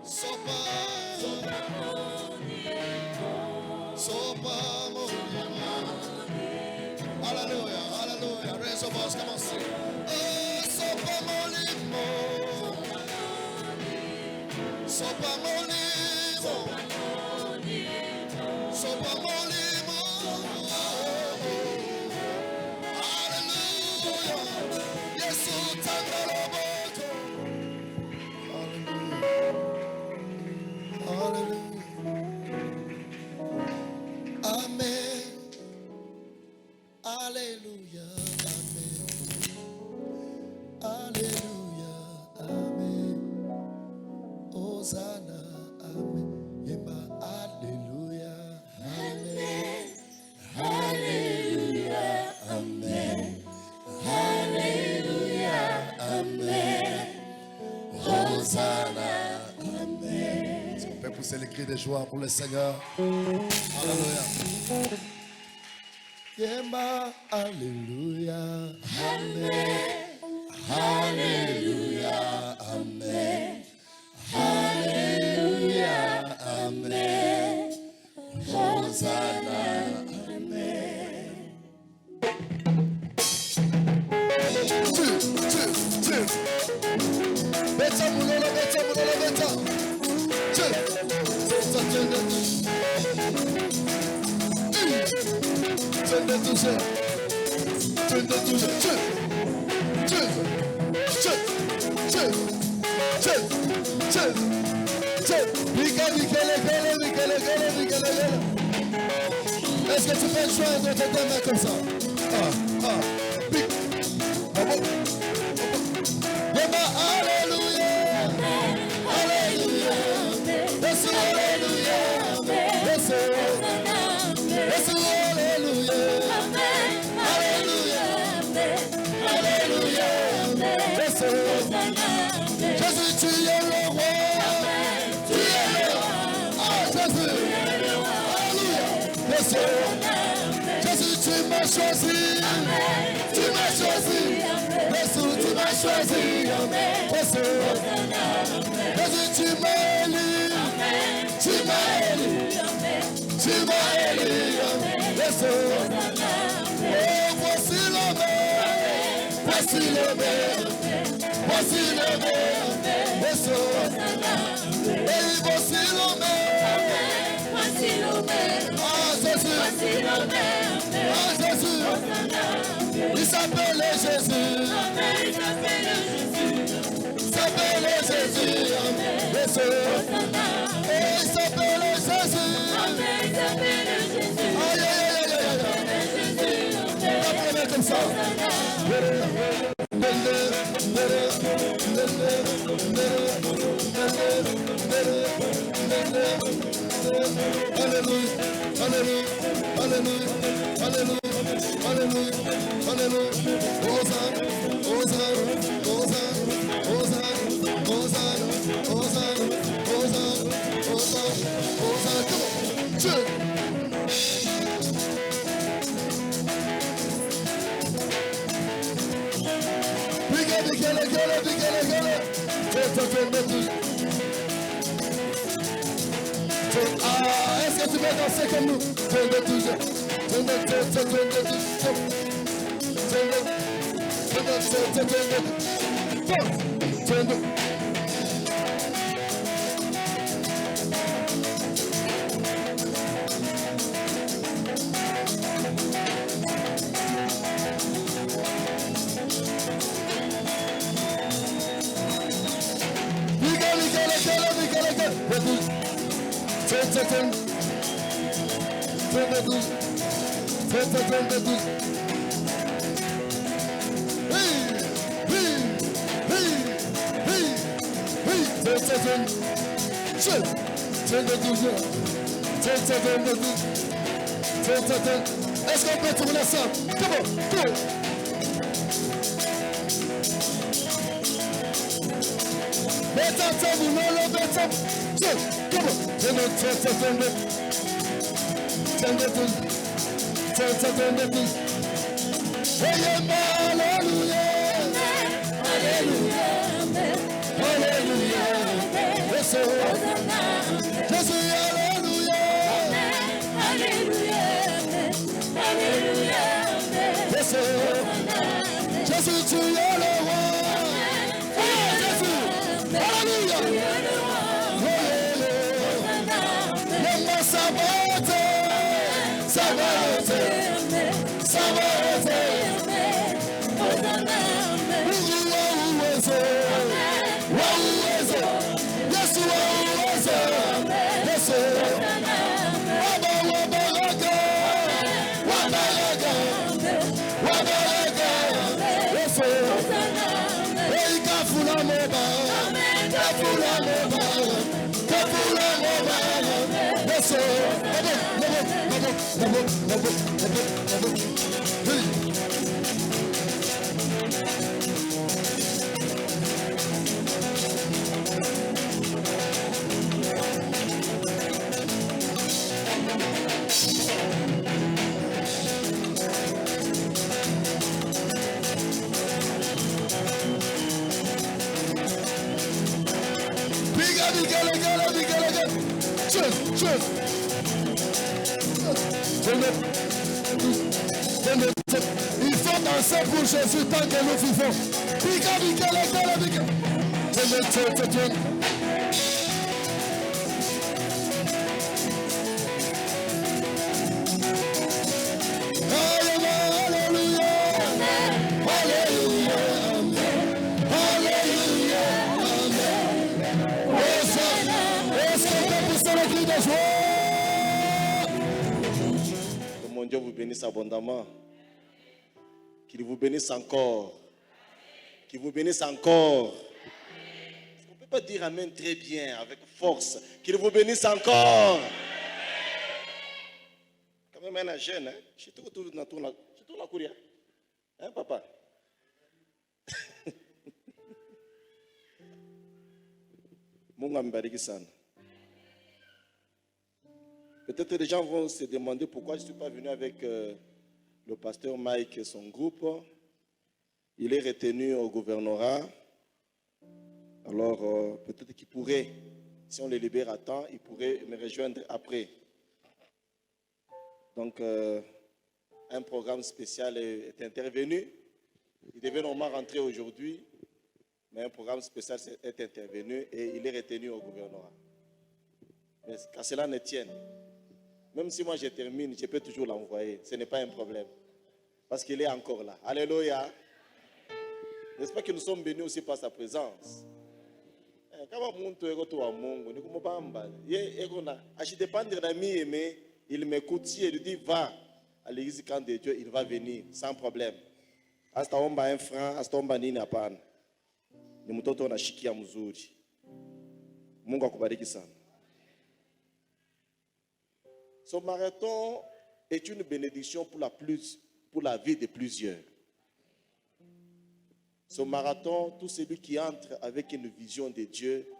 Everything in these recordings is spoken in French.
Sopa molimo. Hallelujah, hallelujah. Raise your voice, come on, sing. Oh, sopa molimo. Sopa molimo. Sopa molimo. Hallelujah. Yesu tandaloboto. Hallelujah. Amen. Hallelujah. Amen. Hallelujah. Amen. Hosanna. Amen. Yemba. Hallelujah. Amen. Hallelujah. Amen. Hallelujah. Amen. Hosanna. Amen. On peut pousser les cris de joie pour le Seigneur. Alléluia. Yemba, Alléluia. Amen. Alléluia. Amen. Alléluia. Amen. Hosanna. Amen. Beta mulolo, beta mulolo, beta. Est-ce que tu fais le choix de te donner comme ça? Alléluia. Alléluia. Yes, Alléluia. Yes, yes, Alléluia. Alléluia. Alléluia. Yes, Jésus, tu es le roi. Tu es le roi. Ah, Jésus. Alléluia. Yes, Jésus, tu m'as choisi. Tu m'as choisi. Jésus, tu m'as choisi. Jésus, Jésus, tu m'as élu. Tu m'as élu. Tu m'as élu. Jésus. Oh, voici le maire. Voici le maire. Voici le maire. Jésus. Et voici le maire. Voici le maire. Ah, Jésus. Voici le maire. Ah, Jésus. Il s'appelle Jésus. Il s'appelle Jésus. Jésus. Et il s'appelle Jésus. Aïe, aïe, aïe, aïe. Appelez comme ça. Alléluia. Alléluia. Alléluia. Alléluia. Alléluia. Alléluia. Hosanna. Hosanna. Hosanna. Hosanna. Hosanna. Hosanna. Hosanna. Hosanna. Hosanna. Come on. Two. Ah, est-ce que tu veux danser comme nous? Est-ce qu'on peut tourner ça? Come on, go! Beta tabu, lolo beta. Come on, Alléluia. Alléluia. Jésus, alléluia. Jésus, tu es le roi. Jésus, alléluia. Lema sabote, sabote, sabote. Il faut danser pour Jésus tant que nous vivons. Que mon Dieu vous bénisse abondamment. Qu'il vous bénisse encore. Qu'il vous bénisse encore. On ne peut pas dire amen très bien, avec force. Qu'il vous bénisse encore. Quand même un jeune, hein? Je suis tout la courir. Hein, papa? Mungu ambariki sana. Peut-être les gens vont se demander pourquoi je ne suis pas venu avec le pasteur Mike et son groupe. Il est retenu au gouvernorat. Alors, peut-être qu'il pourrait, si on le libère à temps, il pourrait me rejoindre après. Donc, un programme spécial est intervenu. Il devait normalement rentrer aujourd'hui, mais un programme spécial est intervenu et il est retenu au gouvernorat. Mais qu'à cela ne tienne, même si moi je termine, je peux toujours l'envoyer. Ce n'est pas un problème. Parce qu'il est encore là. Alléluia. N'est-ce pas que nous sommes bénis aussi par sa présence? Il m'écoute, si il dit va à l'église quand de Dieu, il va venir sans problème. Hasta omba un franc, hasta omba nini hapana. Ni mtoto anashikia mzuri. Mungu akubariki sana. Ce marathon est une bénédiction pour la vie de plusieurs. Ce marathon, tout celui qui entre avec une vision de Dieu,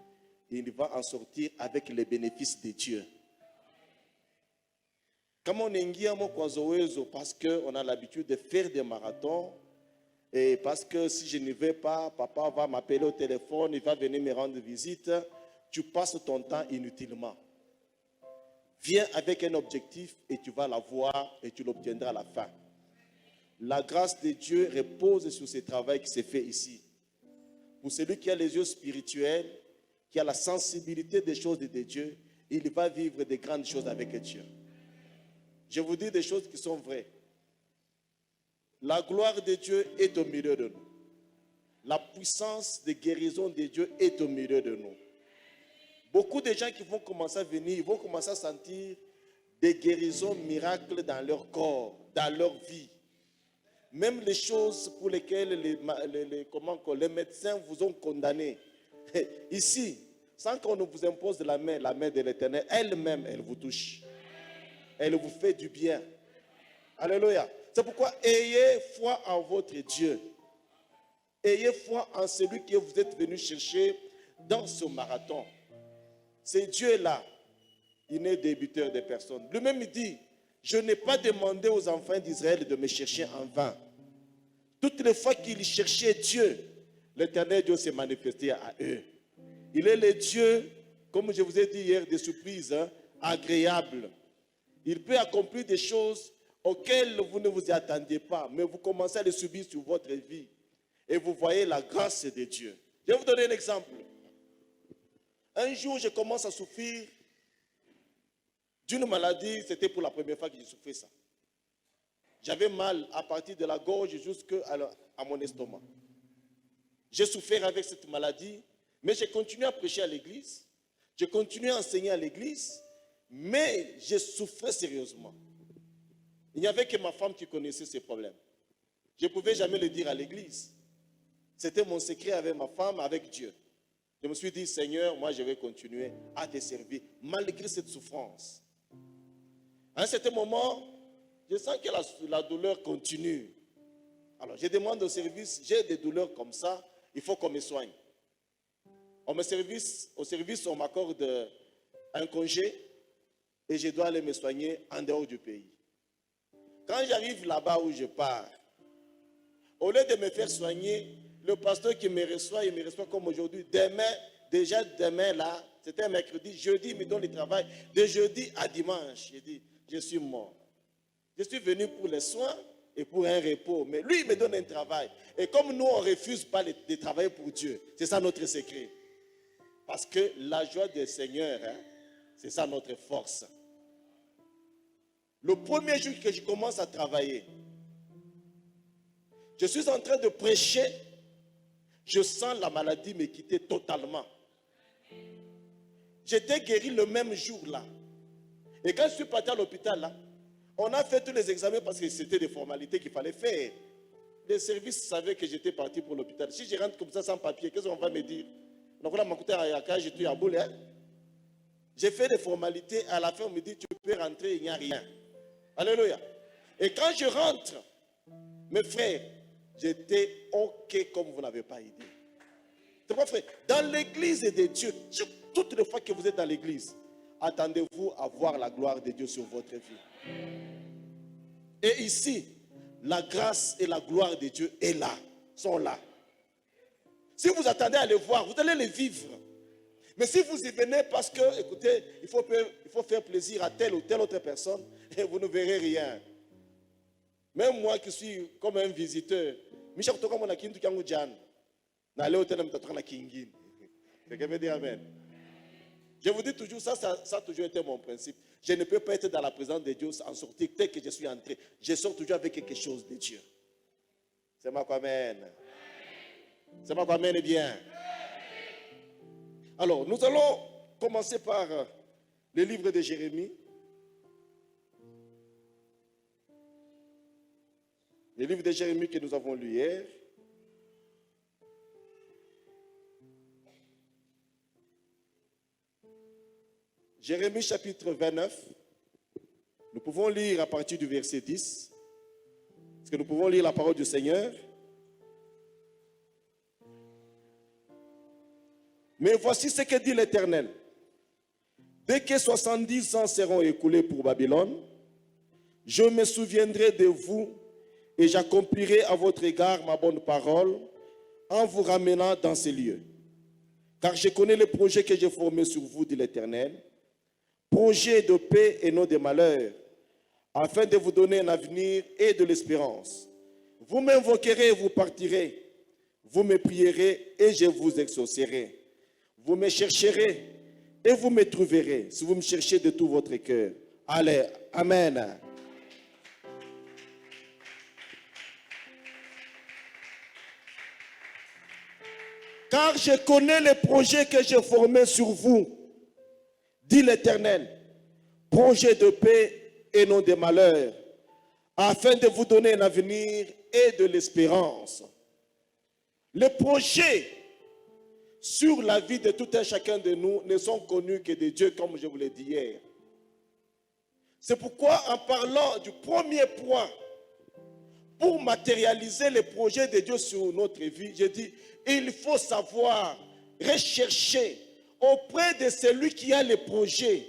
il va en sortir avec les bénéfices de Dieu. Comme on est parce qu'on a l'habitude de faire des marathons, et parce que si je ne vais pas, papa va m'appeler au téléphone, il va venir me rendre visite, tu passes ton temps inutilement. Viens avec un objectif et tu vas l'avoir et tu l'obtiendras à la fin. La grâce de Dieu repose sur ce travail qui s'est fait ici. Pour celui qui a les yeux spirituels, qui a la sensibilité des choses de Dieu, il va vivre de grandes choses avec Dieu. Je vous dis des choses qui sont vraies. La gloire de Dieu est au milieu de nous. La puissance de guérison de Dieu est au milieu de nous. Beaucoup de gens qui vont commencer à venir, ils vont commencer à sentir des guérisons miracles dans leur corps, dans leur vie. Même les choses pour lesquelles les médecins vous ont condamné. Ici, sans qu'on ne vous impose la main de l'Éternel, elle-même, elle vous touche. Elle vous fait du bien. Alléluia. C'est pourquoi ayez foi en votre Dieu. Ayez foi en celui que vous êtes venu chercher dans ce marathon. C'est Dieu-là. Il n'est débuteur de personne. Lui-même dit, je n'ai pas demandé aux enfants d'Israël de me chercher en vain. Toutes les fois qu'ils cherchaient Dieu, l'Éternel Dieu s'est manifesté à eux. Il est le Dieu comme je vous ai dit hier, des surprises agréables. Il peut accomplir des choses auxquelles vous ne vous y attendiez pas, mais vous commencez à les subir sur votre vie. Et vous voyez la grâce de Dieu. Je vais vous donner un exemple. Un jour, je commence à souffrir d'une maladie. C'était pour la première fois que je souffrais ça. J'avais mal à partir de la gorge jusqu'à mon estomac. J'ai souffert avec cette maladie, mais j'ai continué à prêcher à l'église. J'ai continué à enseigner à l'église, mais je souffrais sérieusement. Il n'y avait que ma femme qui connaissait ces problèmes. Je ne pouvais jamais le dire à l'église. C'était mon secret avec ma femme, avec Dieu. Je me suis dit, Seigneur, moi je vais continuer à te servir, malgré cette souffrance. À un certain moment, je sens que la douleur continue. Alors je demande au service, j'ai des douleurs comme ça, il faut qu'on me soigne. Au service, on m'accorde un congé et je dois aller me soigner en dehors du pays. Quand j'arrive là-bas où je pars, au lieu de me faire soigner, le pasteur qui me reçoit, il me reçoit comme aujourd'hui. Demain là, c'était un mercredi, jeudi, il me donne le travail. De jeudi à dimanche, je dis, je suis mort. Je suis venu pour les soins et pour un repos. Mais lui, il me donne un travail. Et comme nous, on ne refuse pas de travailler pour Dieu, c'est ça notre secret. Parce que la joie du Seigneur, c'est ça notre force. Le premier jour que je commence à travailler, je suis en train de prêcher, je sens la maladie me quitter totalement. J'étais guéri le même jour-là. Et quand je suis parti à l'hôpital, là, on a fait tous les examens parce que c'était des formalités qu'il fallait faire. Les services savaient que j'étais parti pour l'hôpital. Si je rentre comme ça sans papier, qu'est-ce qu'on va me dire? J'ai fait des formalités. À la fin, on me dit, tu peux rentrer, il n'y a rien. Alléluia. Et quand je rentre, mes frères, j'étais OK comme vous n'avez pas idée. C'est pas vrai. Dans l'église de Dieu, toutes les fois que vous êtes dans l'église, attendez-vous à voir la gloire de Dieu sur votre vie. Et ici, la grâce et la gloire de Dieu est là, sont là. Si vous attendez à les voir, vous allez les vivre. Mais si vous y venez parce que, écoutez, il faut faire plaisir à telle ou telle autre personne, et vous ne verrez rien. Même moi qui suis comme un visiteur, quelqu'un veut dire amen. Je vous dis toujours, ça a toujours été mon principe. Je ne peux pas être dans la présence de Dieu en sortir. Dès que je suis entré, je sors toujours avec quelque chose de Dieu. C'est moi quoi, amen. C'est moi quoi, amen, et bien. Alors, nous allons commencer par le livre de Jérémie. Le livre de Jérémie que nous avons lu hier. Jérémie chapitre 29. Nous pouvons lire à partir du verset 10. Est-ce que nous pouvons lire la parole du Seigneur? Mais voici ce que dit l'Éternel. Dès que 70 ans seront écoulés pour Babylone, je me souviendrai de vous et j'accomplirai à votre égard ma bonne parole en vous ramenant dans ces lieux. Car je connais les projets que j'ai formés sur vous, dit l'Éternel, projets de paix et non de malheur, afin de vous donner un avenir et de l'espérance. Vous m'invoquerez et vous partirez. Vous me prierez et je vous exaucerai. Vous me chercherez et vous me trouverez, si vous me cherchez de tout votre cœur. Allez, amen. Car je connais les projets que j'ai formés sur vous, dit l'Éternel, projets de paix et non de malheur, afin de vous donner un avenir et de l'espérance. Les projets sur la vie de tout un chacun de nous ne sont connus que de Dieu, comme je vous l'ai dit hier. C'est pourquoi, en parlant du premier point, pour matérialiser les projets de Dieu sur notre vie, je dis, il faut savoir rechercher auprès de celui qui a les projets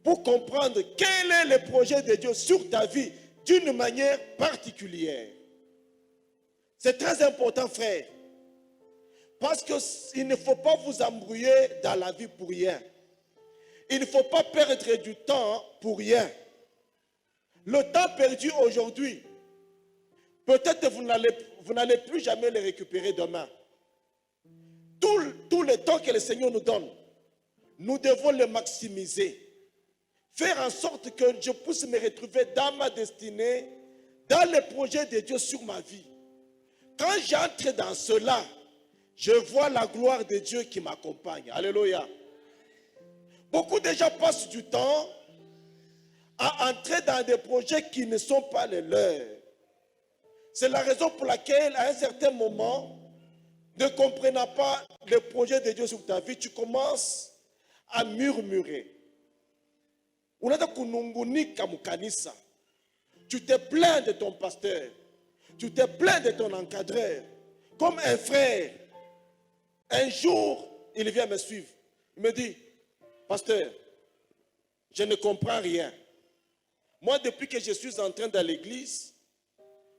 pour comprendre quel est le projet de Dieu sur ta vie d'une manière particulière. C'est très important, frère. Parce qu'il ne faut pas vous embrouiller dans la vie pour rien. Il ne faut pas perdre du temps pour rien. Le temps perdu aujourd'hui, peut-être vous n'allez plus jamais le récupérer demain. Tout le temps que le Seigneur nous donne, nous devons le maximiser. Faire en sorte que je puisse me retrouver dans ma destinée, dans le projet de Dieu sur ma vie. Quand j'entre dans cela, je vois la gloire de Dieu qui m'accompagne. Alléluia. Beaucoup de gens passent du temps à entrer dans des projets qui ne sont pas les leurs. C'est la raison pour laquelle, à un certain moment, ne comprenant pas le projet de Dieu sur ta vie, tu commences à murmurer. Tu te plains de ton pasteur. Tu te plains de ton encadreur. Comme un frère. Un jour, il vient me suivre. Il me dit, pasteur, je ne comprends rien. Moi, depuis que je suis entré dans l'église,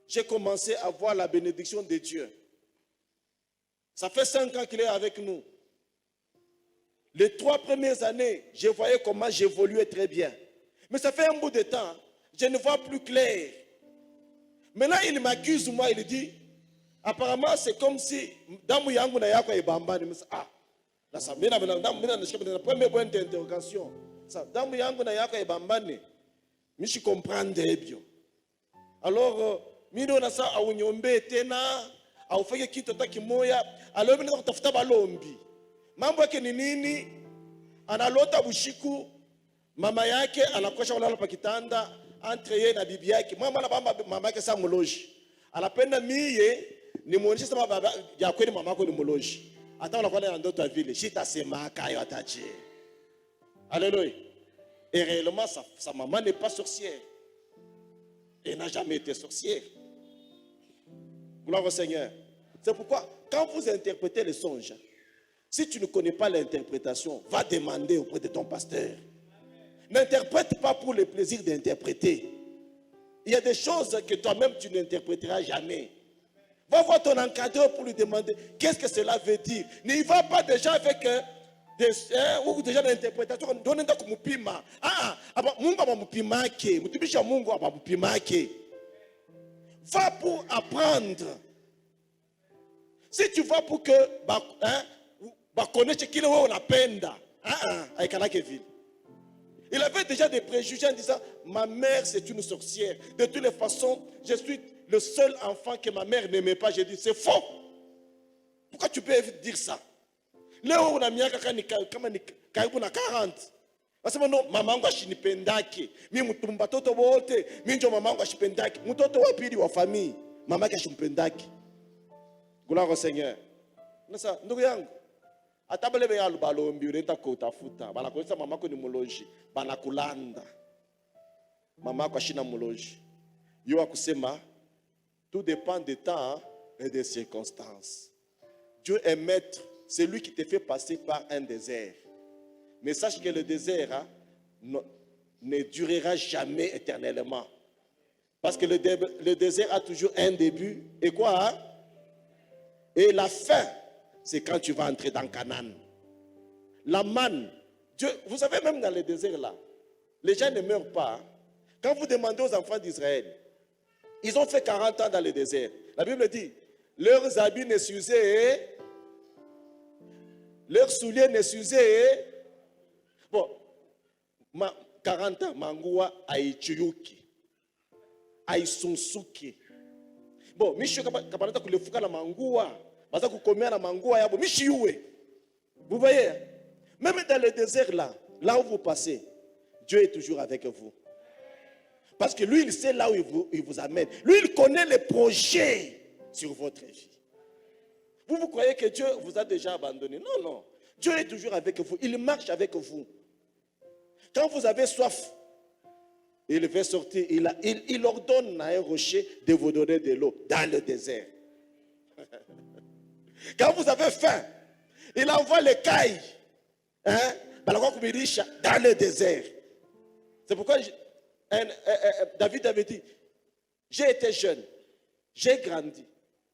j'ai commencé à voir la bénédiction de Dieu. Ça fait 5 ans qu'il est avec nous. Les 3 premières années, je voyais comment j'évoluais très bien. Mais ça fait un bout de temps, je ne vois plus clair. Maintenant, il m'accuse, moi, il dit, apparemment, c'est comme si, dans mon yango na yako ibamba, la première bonne interrogation. Dans mon yango na yako ibamba, je comprends bien. Alors, mino na sa aunyombe tena, au fake kitu takimoya, alors mimi nakutafuta balombi. Mambo yake ni nini? Analota bushiku, mama yake anakosha kulala pa kitanda entre yeye na bibi yake. Mama yake sa mloji. Anapenda mie nimuonyeshe sama baba ya kweli mama yako ni mloji. Hata unakuwa na ndoto ya vile, shitasema kayo ataje. Alléluia. Et réellement sa maman n'est pas sorcière. Elle n'a jamais été sorcière. Gloire au Seigneur. C'est pourquoi quand vous interprétez les songes, si tu ne connais pas l'interprétation, va demander auprès de ton pasteur. N'interprète pas pour le plaisir d'interpréter. Il y a des choses que toi-même tu n'interpréteras jamais. Va voir ton encadreur pour lui demander qu'est-ce que cela veut dire. N'y va pas déjà avec ou déjà l'interprétation. Donne-toi comme pima. Mungu abamupimake. Mutubisha Mungu abamupimake. Va pour apprendre. Si tu vas pour que connaître qui on appenda. Il avait déjà des préjugés en disant ma mère c'est une sorcière. De toutes les façons, je suis le seul enfant que ma mère n'aimait pas. J'ai dit c'est faux. Pourquoi tu peux dire ça? Leo una miaka kama ni karibu na 40. Nasema no mama yangu ashinipendake. Mimi mtumba toto wote, mimi ndio mama yangu ashipendake. Mtoto wa pili wa famille, mama yake ashimpendake. Gloire au Seigneur. Nasa ndugu yangu, atabale be alubalombi urenda kutafuta. Banakoisa mama yako ni muloji, banakulanda. Mama yako ashina muloji. Yo akusema tout dépend du temps et des circonstances. Dieu est maître. C'est lui qui te fait passer par un désert. Mais sache que le désert ne durera jamais éternellement. Parce que le désert a toujours un début. Et quoi? Et la fin, c'est quand tu vas entrer dans Canaan. La manne. Dieu, vous savez, même dans le désert là, les gens ne meurent pas. Quand vous demandez aux enfants d'Israël, ils ont fait 40 ans dans le désert. La Bible dit, leurs habits ne s'usaient. Leurs souliers ne s'usaient. Bon, 40 ans, Mangoua Aïchuyuki, Aïsunsuki. Bon, Michio Kapanata Kulefuka la Mangoua, Baza Kukomia la Mangoua Yabo, Michioué. Vous voyez, même dans le désert là, là où vous passez, Dieu est toujours avec vous. Parce que lui, il sait là où il vous amène. Lui, il connaît les projets sur votre vie. Vous croyez que Dieu vous a déjà abandonné? Non, non. Dieu est toujours avec vous. Il marche avec vous. Quand vous avez soif, il va sortir. Il ordonne à un rocher de vous donner de l'eau dans le désert. Quand vous avez faim, il envoie les cailles dans le désert. C'est pourquoi David avait dit, j'ai été jeune, j'ai grandi,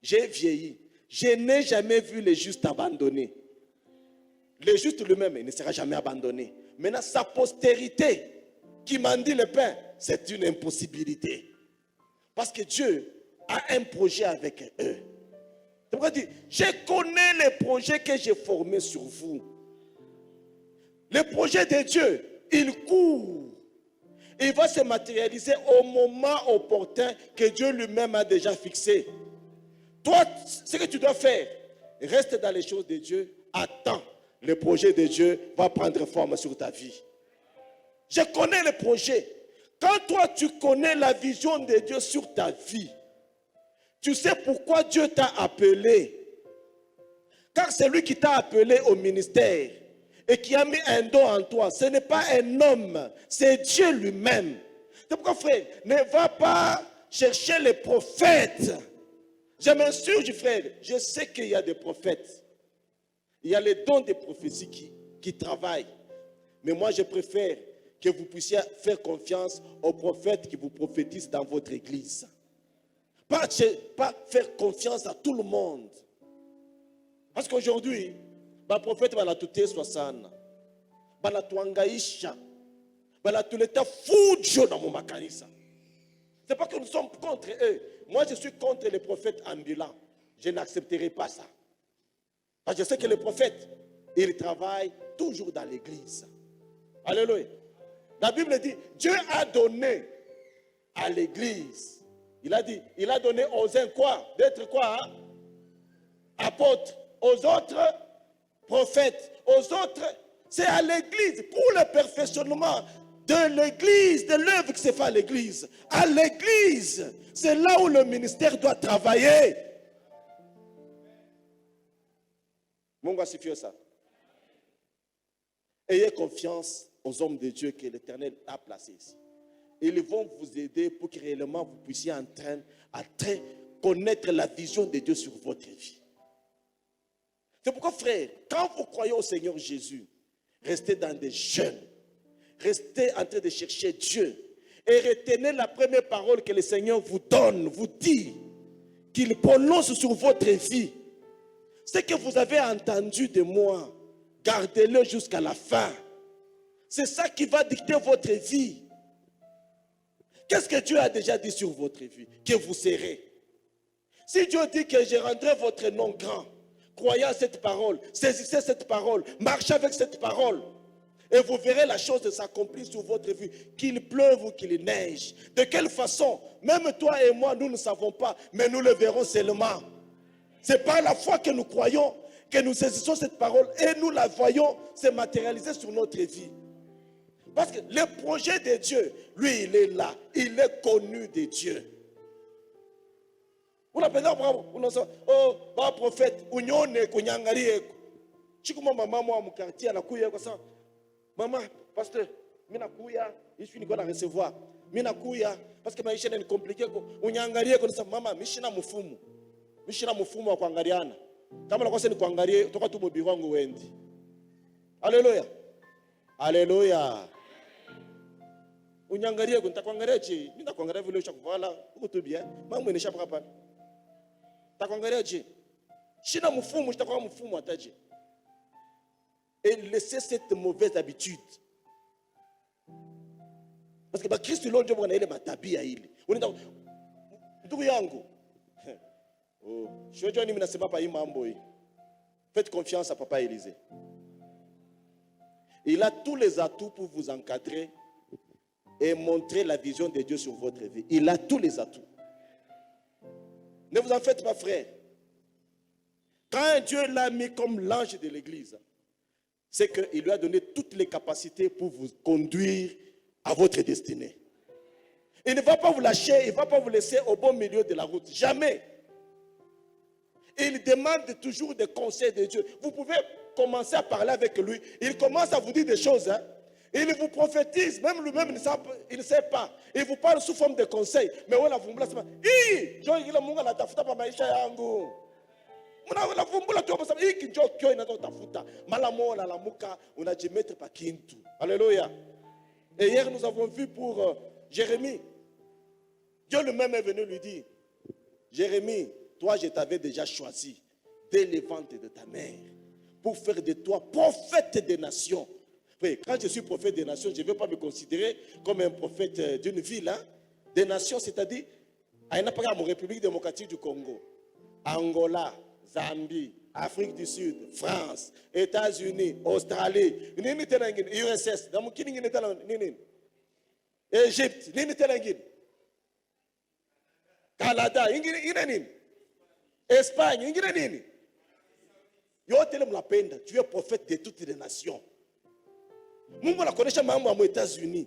j'ai vieilli. Je n'ai jamais vu le juste abandonné. Le juste lui-même ne sera jamais abandonné. Maintenant, sa postérité qui mendie le pain, c'est une impossibilité. Parce que Dieu a un projet avec eux. C'est pourquoi il dit, je connais les projets que j'ai formés sur vous. Le projet de Dieu, il court. Il va se matérialiser au moment opportun que Dieu lui-même a déjà fixé. Toi, ce que tu dois faire, reste dans les choses de Dieu, attends. Le projet de Dieu va prendre forme sur ta vie. Je connais le projet. Quand toi, tu connais la vision de Dieu sur ta vie, tu sais pourquoi Dieu t'a appelé. Car c'est lui qui t'a appelé au ministère et qui a mis un don en toi. Ce n'est pas un homme, c'est Dieu lui-même. C'est pourquoi, frère, ne va pas chercher les prophètes. Je m'insurge, frère. Je sais qu'il y a des prophètes. Il y a les dons des prophéties qui travaillent. Mais moi, je préfère que vous puissiez faire confiance aux prophètes qui vous prophétisent dans votre église. Pas faire confiance à tout le monde. Parce qu'aujourd'hui, le prophète va la touter 60. Va la tuangaisha. Va la tuleta fujo dans mon makanisa. C'est pas que nous sommes contre eux. Moi, je suis contre les prophètes ambulants. Je n'accepterai pas ça. Parce que je sais que les prophètes, ils travaillent toujours dans l'église. Alléluia. La Bible dit, Dieu a donné à l'église. Il a dit, il a donné aux uns quoi? D'être quoi? Hein? Apôtres. Aux autres, prophètes. Aux autres, c'est à l'église. Pour le perfectionnement de l'église, de l'œuvre qui se fait à l'église. À l'église, c'est là où le ministère doit travailler. Mon gars, c'est ça. Ayez confiance aux hommes de Dieu que l'Éternel a placés ici. Ils vont vous aider pour que réellement vous puissiez en train connaître la vision de Dieu sur votre vie. C'est pourquoi, frère, quand vous croyez au Seigneur Jésus, restez dans des jeûnes. Restez en train de chercher Dieu. Et retenez la première parole que le Seigneur vous donne, vous dit, qu'il prononce sur votre vie. Ce que vous avez entendu de moi, gardez-le jusqu'à la fin. C'est ça qui va dicter votre vie. Qu'est-ce que Dieu a déjà dit sur votre vie? Que vous serez. Si Dieu dit que je rendrai votre nom grand, croyez à cette parole, saisissez cette parole, marchez avec cette parole. Et vous verrez la chose s'accomplir sur votre vie, qu'il pleuve ou qu'il neige. De quelle façon? Même toi et moi, nous ne savons pas, mais nous le verrons seulement. C'est par la foi que nous croyons, que nous saisissons cette parole et nous la voyons se matérialiser sur notre vie. Parce que le projet de Dieu, lui, il est là. Il est connu de Dieu. Vous l'appelez bravo. Oh, bah prophète, unyone kunyangalie. Chikuma maman moi mon quartier na kuya comme ça. Maman, pasteur, mina kuya, je suis niko na recevoir. Mina kuya parce que maisha ni compliqué ko unyangalie comme ça maman, mishina mufumu. Mishina mufumu wa kuangaliana. Kama nakosa ni kuangalie toka tu mobiro wangu wendi. Alléluia. Alléluia. Unyangalie ko nitakuangalia je? Mimi nakuangalia vile ushakuvala, uko tu bien. Mambo inashapa hapa. Takuangalia je? Shina mufumu, shitakuwa mufumu ataje. Et laissez cette mauvaise habitude. Parce que Christ l'on Dieu mwana ile matabia ile. Unaenda ndugu yangu. Oh, shojo ni mimi nasema pa hii mambo hii. Faites confiance à papa Élisée. Il a tous les atouts pour vous encadrer et montrer la vision de Dieu sur votre vie. Il a tous les atouts. Ne vous en faites pas, frère. Quand Dieu l'a mis comme l'ange de l'église, c'est qu'il lui a donné toutes les capacités pour vous conduire à votre destinée. Il ne va pas vous lâcher, il ne va pas vous laisser au bon milieu de la route. Jamais. Il demande toujours des conseils de Dieu. Vous pouvez commencer à parler avec lui. Il commence à vous dire des choses. Hein. Il vous prophétise, même lui-même il ne sait pas. Il vous parle sous forme de conseils. Mais on a vous place. Alléluia. Et hier nous avons vu pour Jérémie. Dieu lui-même est venu lui dire, Jérémie, toi je t'avais déjà choisi. dès le ventre de ta mère, pour faire de toi prophète des nations. Oui, quand je suis prophète des nations, je ne veux pas me considérer comme un prophète d'une ville. Hein? Des nations, c'est-à-dire, à une République démocratique du Congo, Angola, Zambie, Afrique du Sud, France, États-Unis, Australie, URSS, Égypte, Canada, Espagne, tu es prophète de toutes les nations. Mungu anakuonyesha mambo ya États-Unis.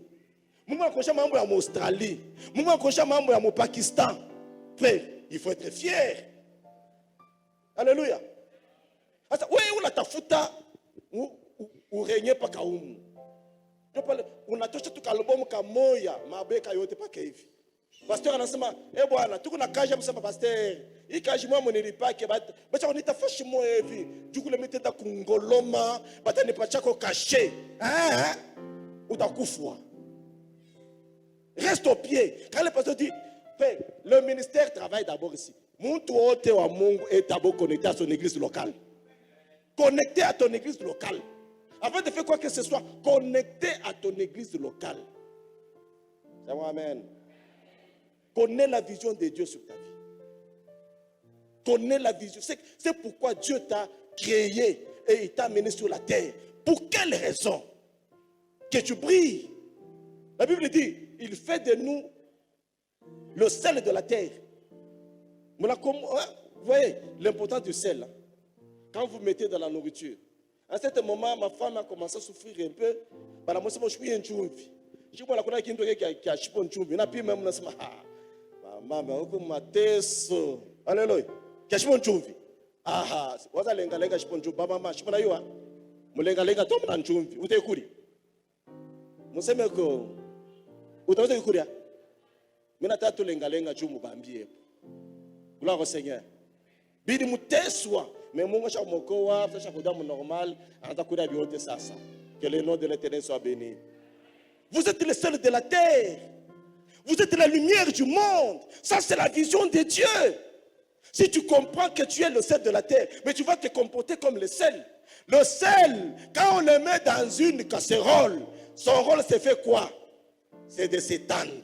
Mungu anakuonyesha mambo ya Australie. Mungu anakuonyesha mambo ya Pakistan. Frère, il faut être fier. Alléluia. Sasa wewe unatafuta urenye paka humu. Unatosha tu kalbomu kamoya mabeka yote paka hivi. Pasteur anasema, bwana, tuko na kaja kusema pasteur. Hii kaji mwa mnilipake bacha unitafashi mwa hivi. Juku le meteta kungoloma, batani pachako caché. Utakufwa. Reste au pied. Quand le pasteur dit, le ministère travaille d'abord ici. Muntu wote wa Mungu est d'abord connecté à son église locale. Connecté à ton église locale. Avant de faire quoi que ce soit, connecté à ton église locale. C'est moi, amen. Connais la vision de Dieu sur ta vie. Connais la vision. C'est pourquoi Dieu t'a créé et il t'a amené sur la terre. Pour quelle raison? Que tu brilles. La Bible dit, il fait de nous le sel de la terre. Vous voyez l'importance du sel. Quand vous mettez dans la nourriture. À un certain moment, ma femme a commencé à souffrir un peu. Je suis un chumvi. Je suis un chumvi. Je suis un chumvi. Mama, uko mateso. Alléluia. Kashimo nchumvi. Aha, waza lenga lenga shiponjo baba mama, shipona yiwa. Mulenga lenga to mna nchumvi. Utekuri. Museme ko utaweza kukuria. Mimi nataka lenga lenga chumu bambie. Gloire au Seigneur. Bidi muteswa, mais Mungu shamokoa, fasha kudamu normal, anataka kuria biote sasa. Que le nom de l'Éternel soit béni. Vous êtes le sel de la terre. Vous êtes la lumière du monde. Ça, c'est la vision de Dieu. Si tu comprends que tu es le sel de la terre, mais tu vas te comporter comme le sel. Le sel, quand on le met dans une casserole, son rôle, c'est fait quoi? C'est de s'étendre.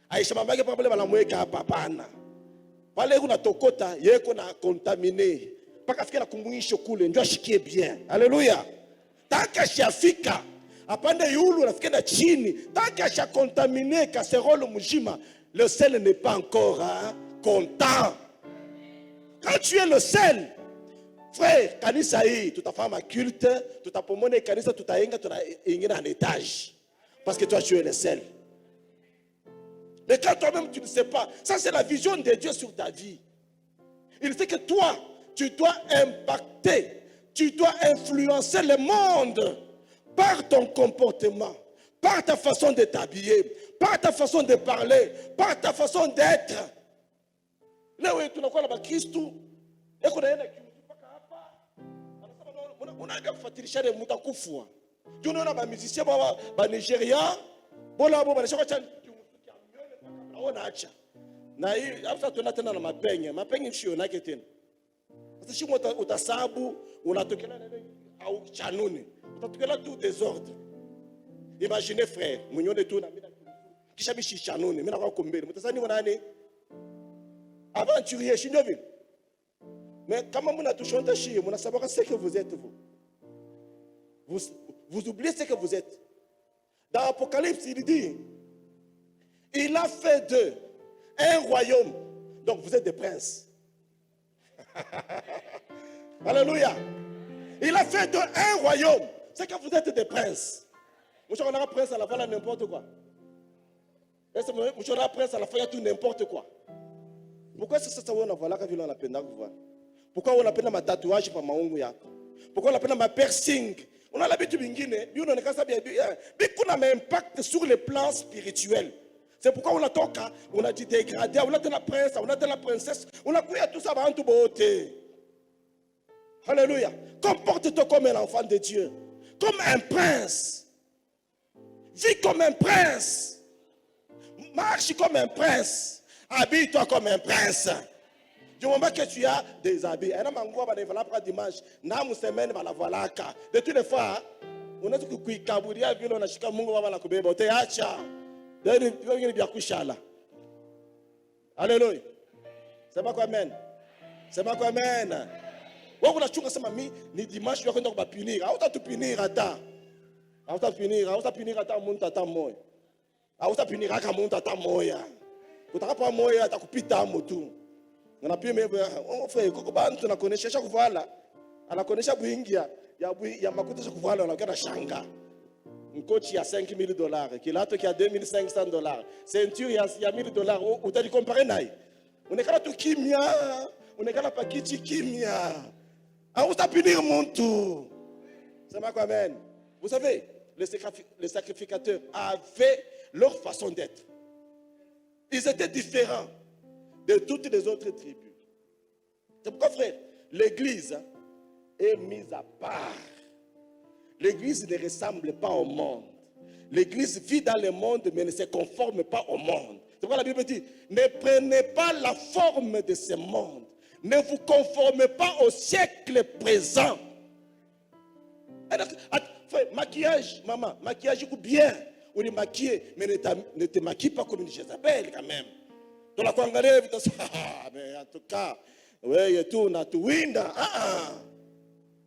Aïcha mamake problème la mweka papana. Pale kuna tokota, yeko na contaminé. Pas kafika na kumuisho kule, ndio ashikie bien. Alléluia. Taka shafika. Apande yulu nafikenda chini. Taka sha contaminé casserole mujima. Le sel n'est pas encore content. Quand tu es le sel, frère, kanisa hii tutafanya culte, tutapomone kanisa tutainga tunaingia en étage. Parce que toi tu es le sel. Mais quand toi-même tu ne sais pas, ça c'est la vision de Dieu sur ta vie. Il sait que toi, tu dois impacter, tu dois influencer le monde par ton comportement, par ta façon de t'habiller, par ta façon de parler, par ta façon d'être. Là où tu n'as pas la Christou, et qu'on a un unaga kufuatilisha ile mtakufua. Tu unaona ba musicien ba Nigeria, bola bo banashaka cha naona acha. Na hii hata tunatena na mapenye sio nake tena. Sasa shimo utasabu unatokana na au chanuni. Utatokana tout désordre. Imaginez frère, munyone tu na mina kisha bishi chanuni, mina kwa kombele. Mtasani wanani? Aventurier Chinoville. Mais comment vous n'avez chanté chier, vous ne savez pas ce que vous êtes vous. Vous oubliez ce que vous êtes. Dans l'Apocalypse, il dit, il a fait d'eux un royaume. Donc vous êtes des princes. Alléluia. Il a fait d'eux un royaume. C'est que vous êtes des princes. Vous savez, on a un prince à la fin, n'importe quoi. Vous avez un prince à la fin, tout n'importe quoi. Pourquoi c'est ça qu'on a voilà quand on a peine à voir? Pourquoi on a peine à ma tatouage pour ma ongle? Pourquoi on a peine à ma piercing? On a l'habitude d'inginer, on a ça bien, mais qu'on a un impact sur le plan spirituel. C'est pourquoi on a toqué, on a dit dégradé, on a de la prince, on a de la princesse, on a pris tout ça avant tout beauté. Alléluia. Comporte-toi comme un enfant de Dieu, comme un prince. Vis comme un prince. Marche comme un prince. Habille-toi comme un prince. Du moment que tu as des habits, un homme en gros, il va la dimanche, une semaine, il va la voilà. De toutes les fois, on a tout qui kaburia, puis on a chika mungu va la kubeba, te acha. D'ailleurs, tu vas venir bien coucher là. Alléluia. C'est pas quoi, amen. C'est pas quoi, amen. Wa kuna chunga sema ni dimanche tu kwenda kubapinira. Hautatupunira hata. Hautapinira hata muntu hata moya. Hautapinira hata muntu hata moya. Kutakapa moya atakupita motu. Na pia mimi frère koko bantu na konesha kuvala. Anakonesha buingia ya makuta ya kuvala na shanga. Mkochi ya $5,000, kilato kia $2,500, ceinture ya $1,000, utali comparer naye. Unekala tu kimia, unekala pakichi kimia. Hautapinira muntu. C'est ma quoi, amen. Vous savez, les sacrificateurs avaient leur façon d'être. Ils étaient différents de toutes les autres tribus. C'est pourquoi, frère, l'église est mise à part. L'église ne ressemble pas au monde. L'église vit dans le monde, mais ne se conforme pas au monde. C'est pourquoi la Bible dit, ne prenez pas la forme de ce monde. Ne vous conformez pas au siècle présent. Maquillage, maman, maquillage bien. On est maquillé, mais ne te maquille pas comme une Jézabel quand même. Dans la Kwangalé, mais en tout cas, oui, tout,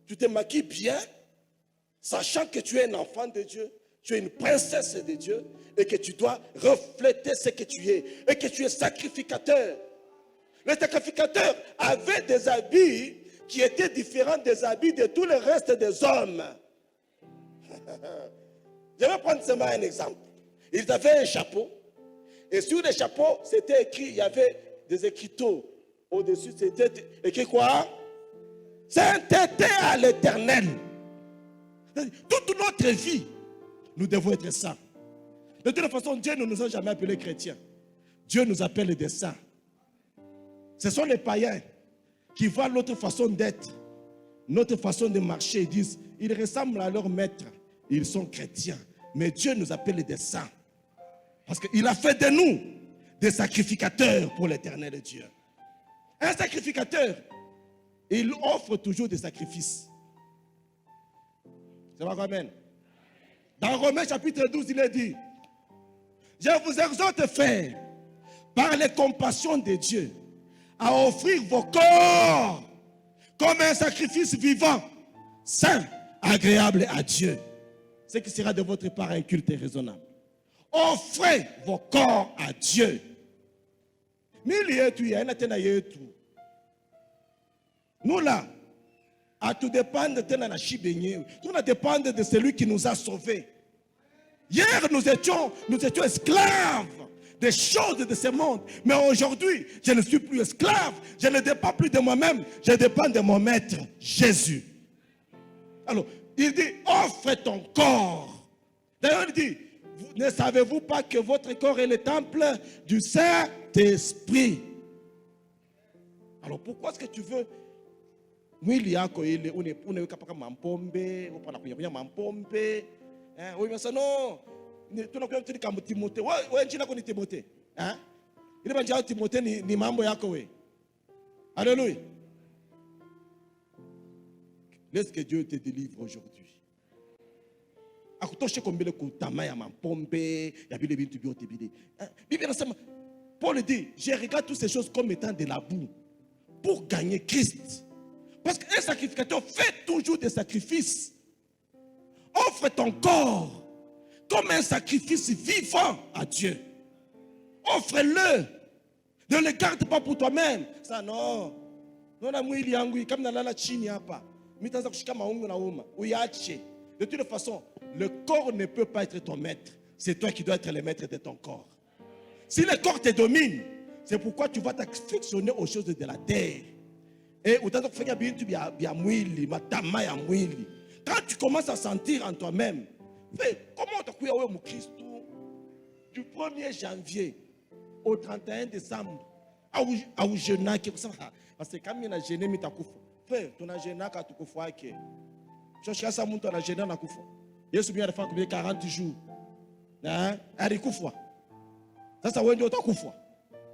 tu te maquilles bien, sachant que tu es un enfant de Dieu, tu es une princesse de Dieu, et que tu dois refléter ce que tu es, et que tu es sacrificateur. Les sacrificateurs avaient des habits qui étaient différents des habits de tout le reste des hommes. Je vais prendre seulement un exemple. Ils avaient un chapeau, et sur le chapeau, c'était écrit, il y avait des écriteaux. Au-dessus, c'était écrit quoi? Sainteté à l'Éternel. Toute notre vie, nous devons être saints. De toute façon, Dieu ne nous a jamais appelés chrétiens. Dieu nous appelle des saints. Ce sont les païens qui voient notre façon d'être, notre façon de marcher. Ils disent, ils ressemblent à leur maître. Ils sont chrétiens. Mais Dieu nous appelle des saints. Parce qu'il a fait de nous des sacrificateurs pour l'Éternel Dieu. Un sacrificateur, il offre toujours des sacrifices. C'est pas amen. Dans Romains chapitre 12, il est dit, je vous exhorte, frères, par les compassions de Dieu, à offrir vos corps comme un sacrifice vivant, saint, agréable à Dieu. Ce qui sera de votre part un culte raisonnable. Offrez vos corps à Dieu. Nous là, à tout dépendre de celui qui nous a sauvés. Hier, nous étions esclaves des choses de ce monde. Mais aujourd'hui, je ne suis plus esclave. Je ne dépends plus de moi-même. Je dépends de mon maître, Jésus. Alors, il dit, offre ton corps. D'ailleurs, il dit, ne savez-vous pas que votre corps est le temple du Saint-Esprit? Alors, pourquoi est-ce que tu veux mwili yako ile unaweka paka mampombe upana kunyanya mampombe wewe unasema no tunakuwa mtu kama Timotheo wewe jina lako ni Timotheo ile banja ya Timotheo ni mambo yako wewe. Alléluia. Laisse que Dieu te délivre aujourd'hui. Akutoshe kombele kutama ya mampombe ya bile bintu byote bile. Bible nasema, Paul dit, je regarde toutes ces choses comme étant de la boue pour gagner Christ. Parce qu'un sacrificateur fait toujours des sacrifices. Offre ton corps comme un sacrifice vivant à Dieu. Offre-le. Ne le garde pas pour toi-même. Ça non. Non na mwili yangu kama nalala chini hapa. Mitaanza kushika maungu na uma. Uyache. De toute façon, le corps ne peut pas être ton maître. C'est toi qui dois être le maître de ton corps. Si le corps te domine, c'est pourquoi tu vas t'affectionner aux choses de la terre. Et quand tu commences à sentir en toi-même, comment tu as eu Christ du 1er janvier au 31 décembre, parce que quand il y a gêné, tu as gêné, tu as gêné, Yesu bien fait 40 jours. Sasa wewe ndio utakufa.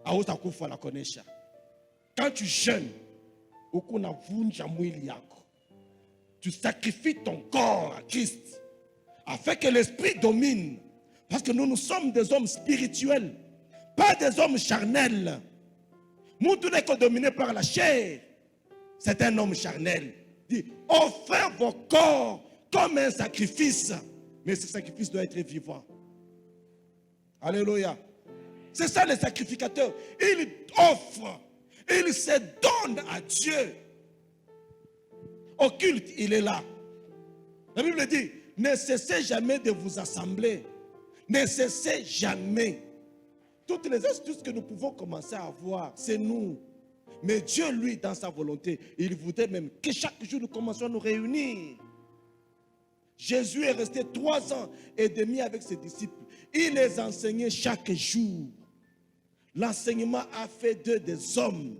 Au utakufa na konesha. Quand tu jeûnes, tu sacrifies ton corps à Christ afin que l'esprit domine. Parce que nous sommes des hommes spirituels, pas des hommes charnels. Nous tous n'est que dominés par la chair. C'est un homme charnel. Dit, offrez vos corps comme un sacrifice. Mais ce sacrifice doit être vivant. Alléluia. C'est ça les sacrificateurs. Ils offrent. Ils se donnent à Dieu. Au culte, il est là. La Bible dit, ne cessez jamais de vous assembler. Ne cessez jamais. Toutes les astuces que nous pouvons commencer à avoir, c'est nous. Mais Dieu, lui, dans sa volonté, il voudrait même que chaque jour nous commencions à nous réunir. Jésus est resté 3 ans et demi avec ses disciples. Il les enseignait chaque jour. L'enseignement a fait d'eux des hommes.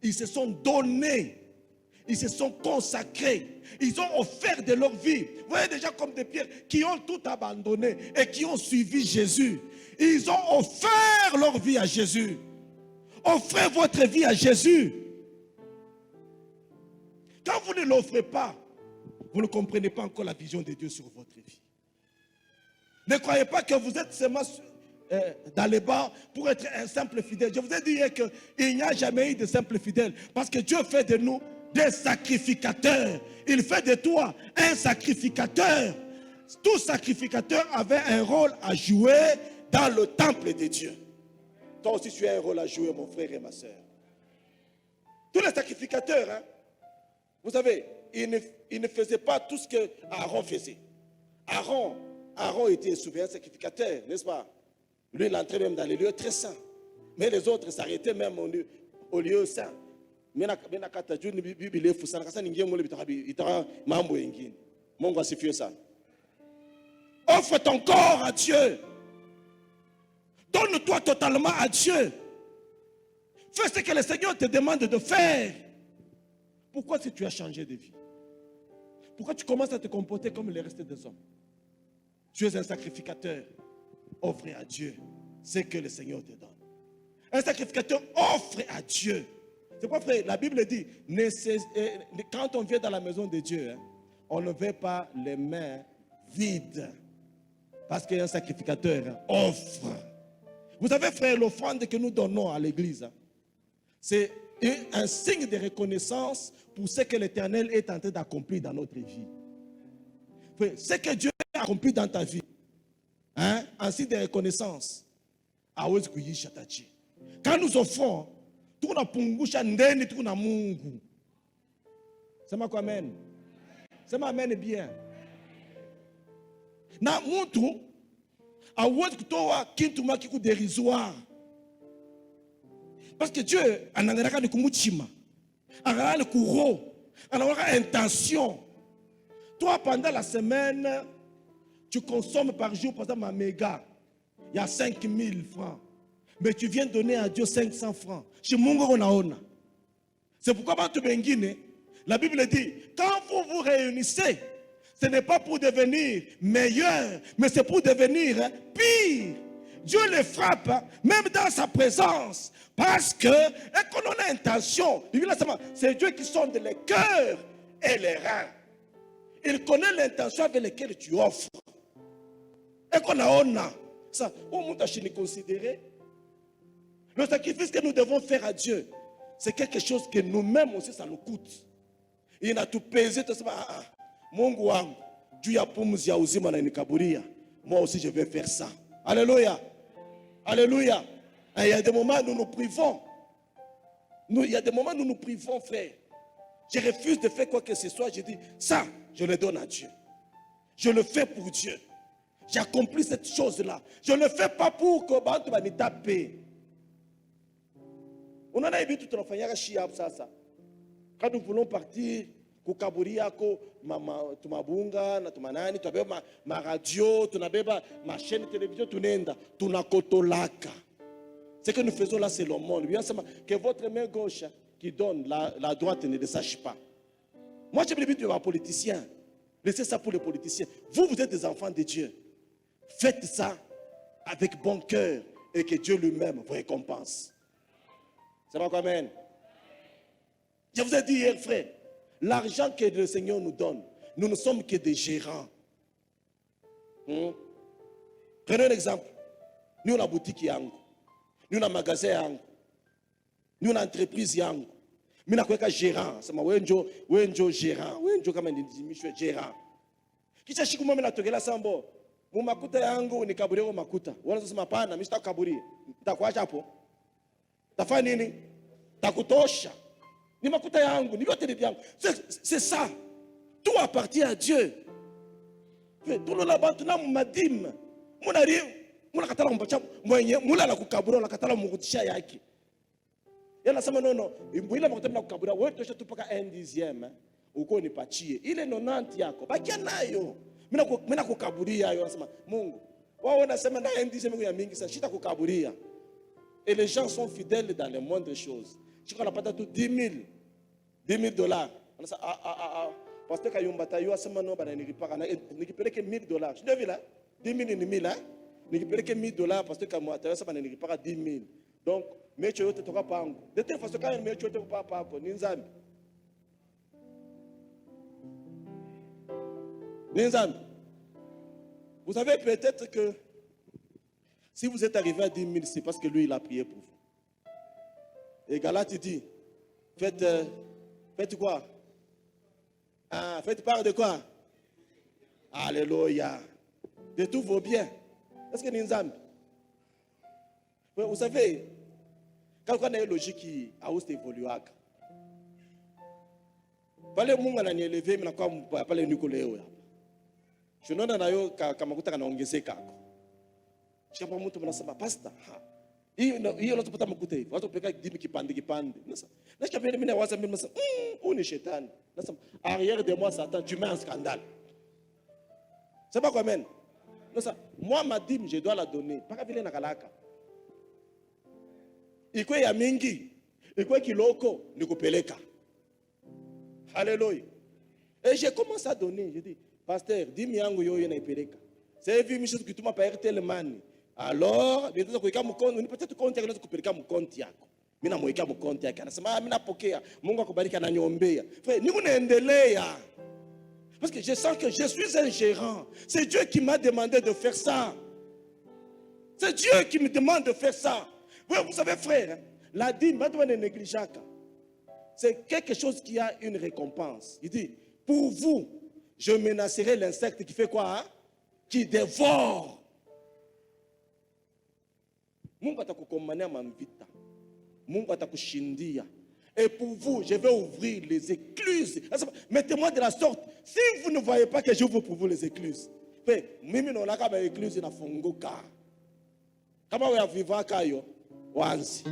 Ils se sont donnés. Ils se sont consacrés. Ils ont offert de leur vie. Vous voyez déjà comme des pierres qui ont tout abandonné et qui ont suivi Jésus. Ils ont offert leur vie à Jésus. Offrez votre vie à Jésus. Quand vous ne l'offrez pas, vous ne comprenez pas encore la vision de Dieu sur votre vie. Ne croyez pas que vous êtes seulement dans les bas pour être un simple fidèle. Je vous ai dit hier qu'il n'y a jamais eu de simple fidèle. Parce que Dieu fait de nous des sacrificateurs. Il fait de toi un sacrificateur. Tout sacrificateur avait un rôle à jouer dans le temple de Dieu. Toi aussi tu as un rôle à jouer, mon frère et ma soeur. Tous les sacrificateurs, hein, vous savez, ils ne faisaient pas tout ce que Aaron faisait. Aaron était souvent un sacrificateur, n'est-ce pas? Lui, il entrait même dans les lieux très saints. Mais les autres s'arrêtaient même au lieu saint. Offre ton corps à Dieu. Donne-toi totalement à Dieu. Fais ce que le Seigneur te demande de faire. Pourquoi si tu as changé de vie? Pourquoi tu commences à te comporter comme le reste des hommes? Tu es un sacrificateur. Offre à Dieu ce que le Seigneur te donne. Un sacrificateur offre à Dieu. C'est quoi, frère? La Bible dit, quand on vient dans la maison de Dieu, hein, on ne vient pas les mains vides. Parce qu'un sacrificateur offre. Vous savez, frère, l'offrande que nous donnons à l'église, hein, c'est un signe de reconnaissance pour ce que l'Éternel est en train d'accomplir dans notre vie. Frère, ce que Dieu a accompli dans ta vie, hein, un signe de reconnaissance. Quand nous offrons, tout na pungusha ndeni tout na Mungu. C'est ma quoi amen. C'est ma amen bien. Na muntu awezi kutoa kintu makiku dérisoire. Parce que Dieu anangaraka ni kumuchima. Anangaraka ni kuro. Anangaraka intention. Toi pendant la semaine, tu consommes par jour par exemple un méga. Il y a 5000 francs. Mais tu viens donner à Dieu 500 francs. Chez Mungu on. C'est pourquoi la Bible dit, quand vous vous réunissez, ce n'est pas pour devenir meilleur, mais c'est pour devenir pire. Dieu les frappe, même dans sa présence, parce que, et qu'on a l'intention, c'est Dieu qui sonde les cœurs et les reins. Il connaît l'intention avec laquelle tu offres. Et qu'on a ça, au monde à considérer. Le sacrifice que nous devons faire à Dieu, c'est quelque chose que nous-mêmes aussi, ça nous coûte. Il a tout pesé, tout ça. Mungu wangu, Dieu a pumzi ya uzima na nikaburia. Moi aussi, je vais faire ça. Alléluia. Alléluia. Et il y a des moments où nous nous privons. Il y a des moments où nous nous privons, frère. Je refuse de faire quoi que ce soit. Je dis, ça, je le donne à Dieu. Je le fais pour Dieu. J'accomplis cette chose-là. Je ne le fais pas pour que Bantu va me taper. On en a vu tout en faisant chiab ça. Quand nous voulons partir, kukaburia ko tumabunga na tumanani, tu as ma radio, tu as ma chaîne de télévision, tu n'endas, tu n'as kotolaka. Ce que nous faisons là, c'est le monde. Que votre main gauche qui donne, la droite ne le sache pas. Moi, j'ai l'habitude de voir politicien. Laissez ça pour les politiciens. Vous, vous êtes des enfants de Dieu. Faites ça avec bon cœur et que Dieu lui-même vous récompense. C'est pas quoi, amen. Je vous ai dit hier, frère, l'argent que le Seigneur nous donne, nous ne sommes que des gérants. Prenons un exemple. Nous, on a boutique yango. Nous, on a magasin yango. Nous, on a entreprise yango. Nous, on a gérant. C'est ma wenjo gérant. Wenjo kama ni gérant. Kisha siku mama natokela sambo. Mu makuta yangu ni kaburi kwa makuta. Wanasema hapana, mimi sitakaburi. Nitakuacha hapo. Tafanya nini? Takutosha. Ni makuta yangu, ni vyote vyangu. C'est ça. Tout appartient à Dieu. Tout le là-bas, tu n'as madim. Mon arrière, mon katala mpacha mwenye mula la kukabura la katala mukutisha yake. Yana sema non, imbuila makuta na kukabura wewe tosha tu paka 1/10 uko nipatie. Ile 90 yako bakia nayo. Mimi kukaburia hayo nasema Mungu. Wao wanasema na 1/10 ya mingi sana shita kukaburia. Et les gens sont fidèles dans les moindres choses. Si on n'a pas tout 10 000 dollars. On a parce que Kayumba Tayo a sema no bana nikipeleke 1000 dollars. Je l'ai vu là. 10 000 ni 1000 hein. Nikipeleke 1000 dollars parce que Kayumba Tayo sema nikipaka 10 000. Donc mecho yote toka pango. De telle façon quand mecho yote pa pako ni nzambi. Ni nzambi. Vous savez peut-être que si vous êtes arrivé à 10 000, c'est parce que lui, il a prié pour vous. Et Galate dit, faites quoi? Ah, faites part de quoi? Alléluia. De tous vos biens. Est-ce que nous sommes? Vous savez, quand on a une logique qui a aussi évolué, pale Mungu ananielevea mimi nakuwa pale niko leo hapa. Tunaona nayo kama kutaka naongezeka. Shamba mtu mnasema pastor, hiyo unatopata makuta hivi. Watu peka dimi kipande. Na shamba mimi nawaza mimi nasema, huyu ni shetani. Nasema arrière de moi Satan, tu mets un scandale. C'est pas quoi même. Moi ma dîme, je dois la donner. Pas vile nakalaka. Iko ya mingi, iko kiloko nikupeleka. Alléluia. Et j'ai commencé à donner, je dis pasteur, dîme yangu yo naipeleka. C'est vu micho tukituma pa Airtel Money. Alors, ndio kuweka mkono, unipatie tu konti yako kupeleka mkonti yako. Mimi namweka mkonti yake. Anasema mimi napokea. Mungu akubariki ananiombea. Frère, niko naendelea. Parce que je sens que je suis un gérant. C'est Dieu qui m'a demandé de faire ça. C'est Dieu qui me demande de faire ça. Vous savez frère, la dîme, pas de négliger. C'est quelque chose qui a une récompense. Il dit, pour vous, je menacerai l'insecte qui fait quoi? Hein? Qui dévore. Mungu atakukomania mamvita. Mungu atakushindia. Et pour vous, je vais ouvrir les écluses. Mettez-moi de la sorte. Si vous ne voyez pas que j'ouvre pour vous les écluses, mimi no laka ba écluse na funguka. Kama wewe vivra kayo, wanzi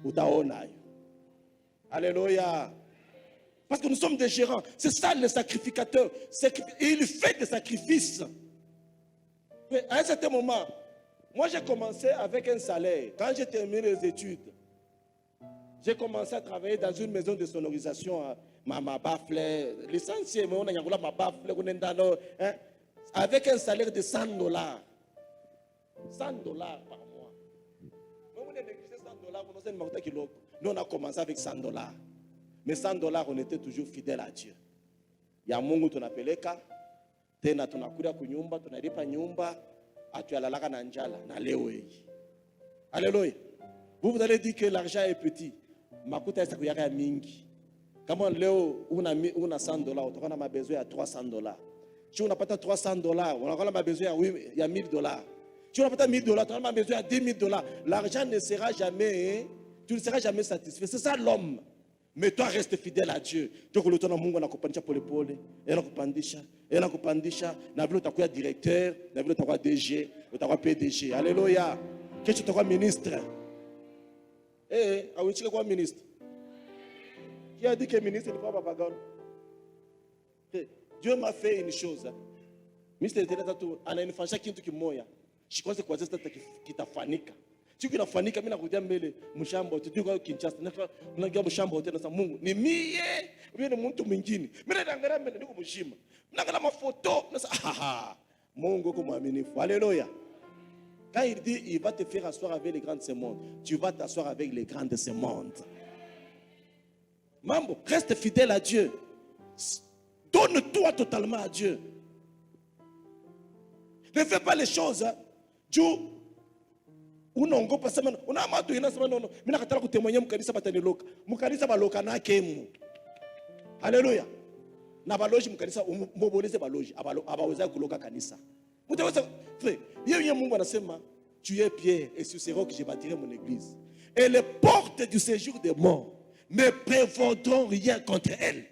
utaona yo. Alléluia. Parce que nous sommes des gérants. C'est ça le sacrificateur. Il fait des sacrifices. Mais à un certain moment, moi j'ai commencé avec un salaire. Quand j'ai terminé les études, j'ai commencé à travailler dans une maison de sonorisation, ma baffle, l'essentiel, on a ma baffle, avec un salaire de $100. $100 par mois. Nous on a commencé avec $100. Mais $100, on était toujours fidèle à Dieu. Il y a Mungu tunapeleka, tena tunakuja kunyumba, tunalipa nyumba, atualalaka na njala na leo hii. Alléluia. Vous allez dire que l'argent est petit. Makuta est kuyaka mingi. Kama leo una $100, utakuwa na besoin ya $300. Si unapata $300, unakuwa na besoin ya $1000. Si unapata $1000, utakuwa na besoin ya $10,000. L'argent ne sera jamais, tu ne seras jamais satisfait. C'est ça l'homme. Mais toi reste fidèle à Dieu. Tu que le temps Mungu anakupandisha pole pole, anakupandisha, na vile utakuwa directeur, na vile utakuwa DG, utakuwa PDG. Alléluia. Kesho utakuwa ministre. Awichike kwa ministre. Qui a dit que ministre n'est pas papagano? Dieu m'a fait une chose. Ministre de l'État ananifanyisha kitu kimoja. Shikose kwa sasa kitafanika. Siku kinafanika mimi nakuja mbele mshamba tu kwa Kinshasa. Naingia mshamba tena sasa Mungu ni mie, wewe ni mtu mwingine. Mimi naangalia mbele niko mshima. Naangalia mafoto na sasa Mungu uko mwaminifu. Alléluia. Quand il dit il va te faire asseoir avec les grands de ce monde, tu vas t'asseoir avec les grands de ce monde. Mambo, reste fidèle à Dieu. Donne-toi totalement à Dieu. Ne fais pas les choses. Dieu, unongo pas semaine. On a matu ina semaine non. Mina katala ku témoigner mukanisa bataniloka. Mukanisa baloka na kemu. Alléluia. Na baloji mukanisa moboleze baloji abaweza kuloka kanisa. Mutaweza frère, yeye Mungu anasema tu es pierre et sur ces rocs je bâtirai mon église. Et les portes du séjour des morts ne prévaudront rien contre elle.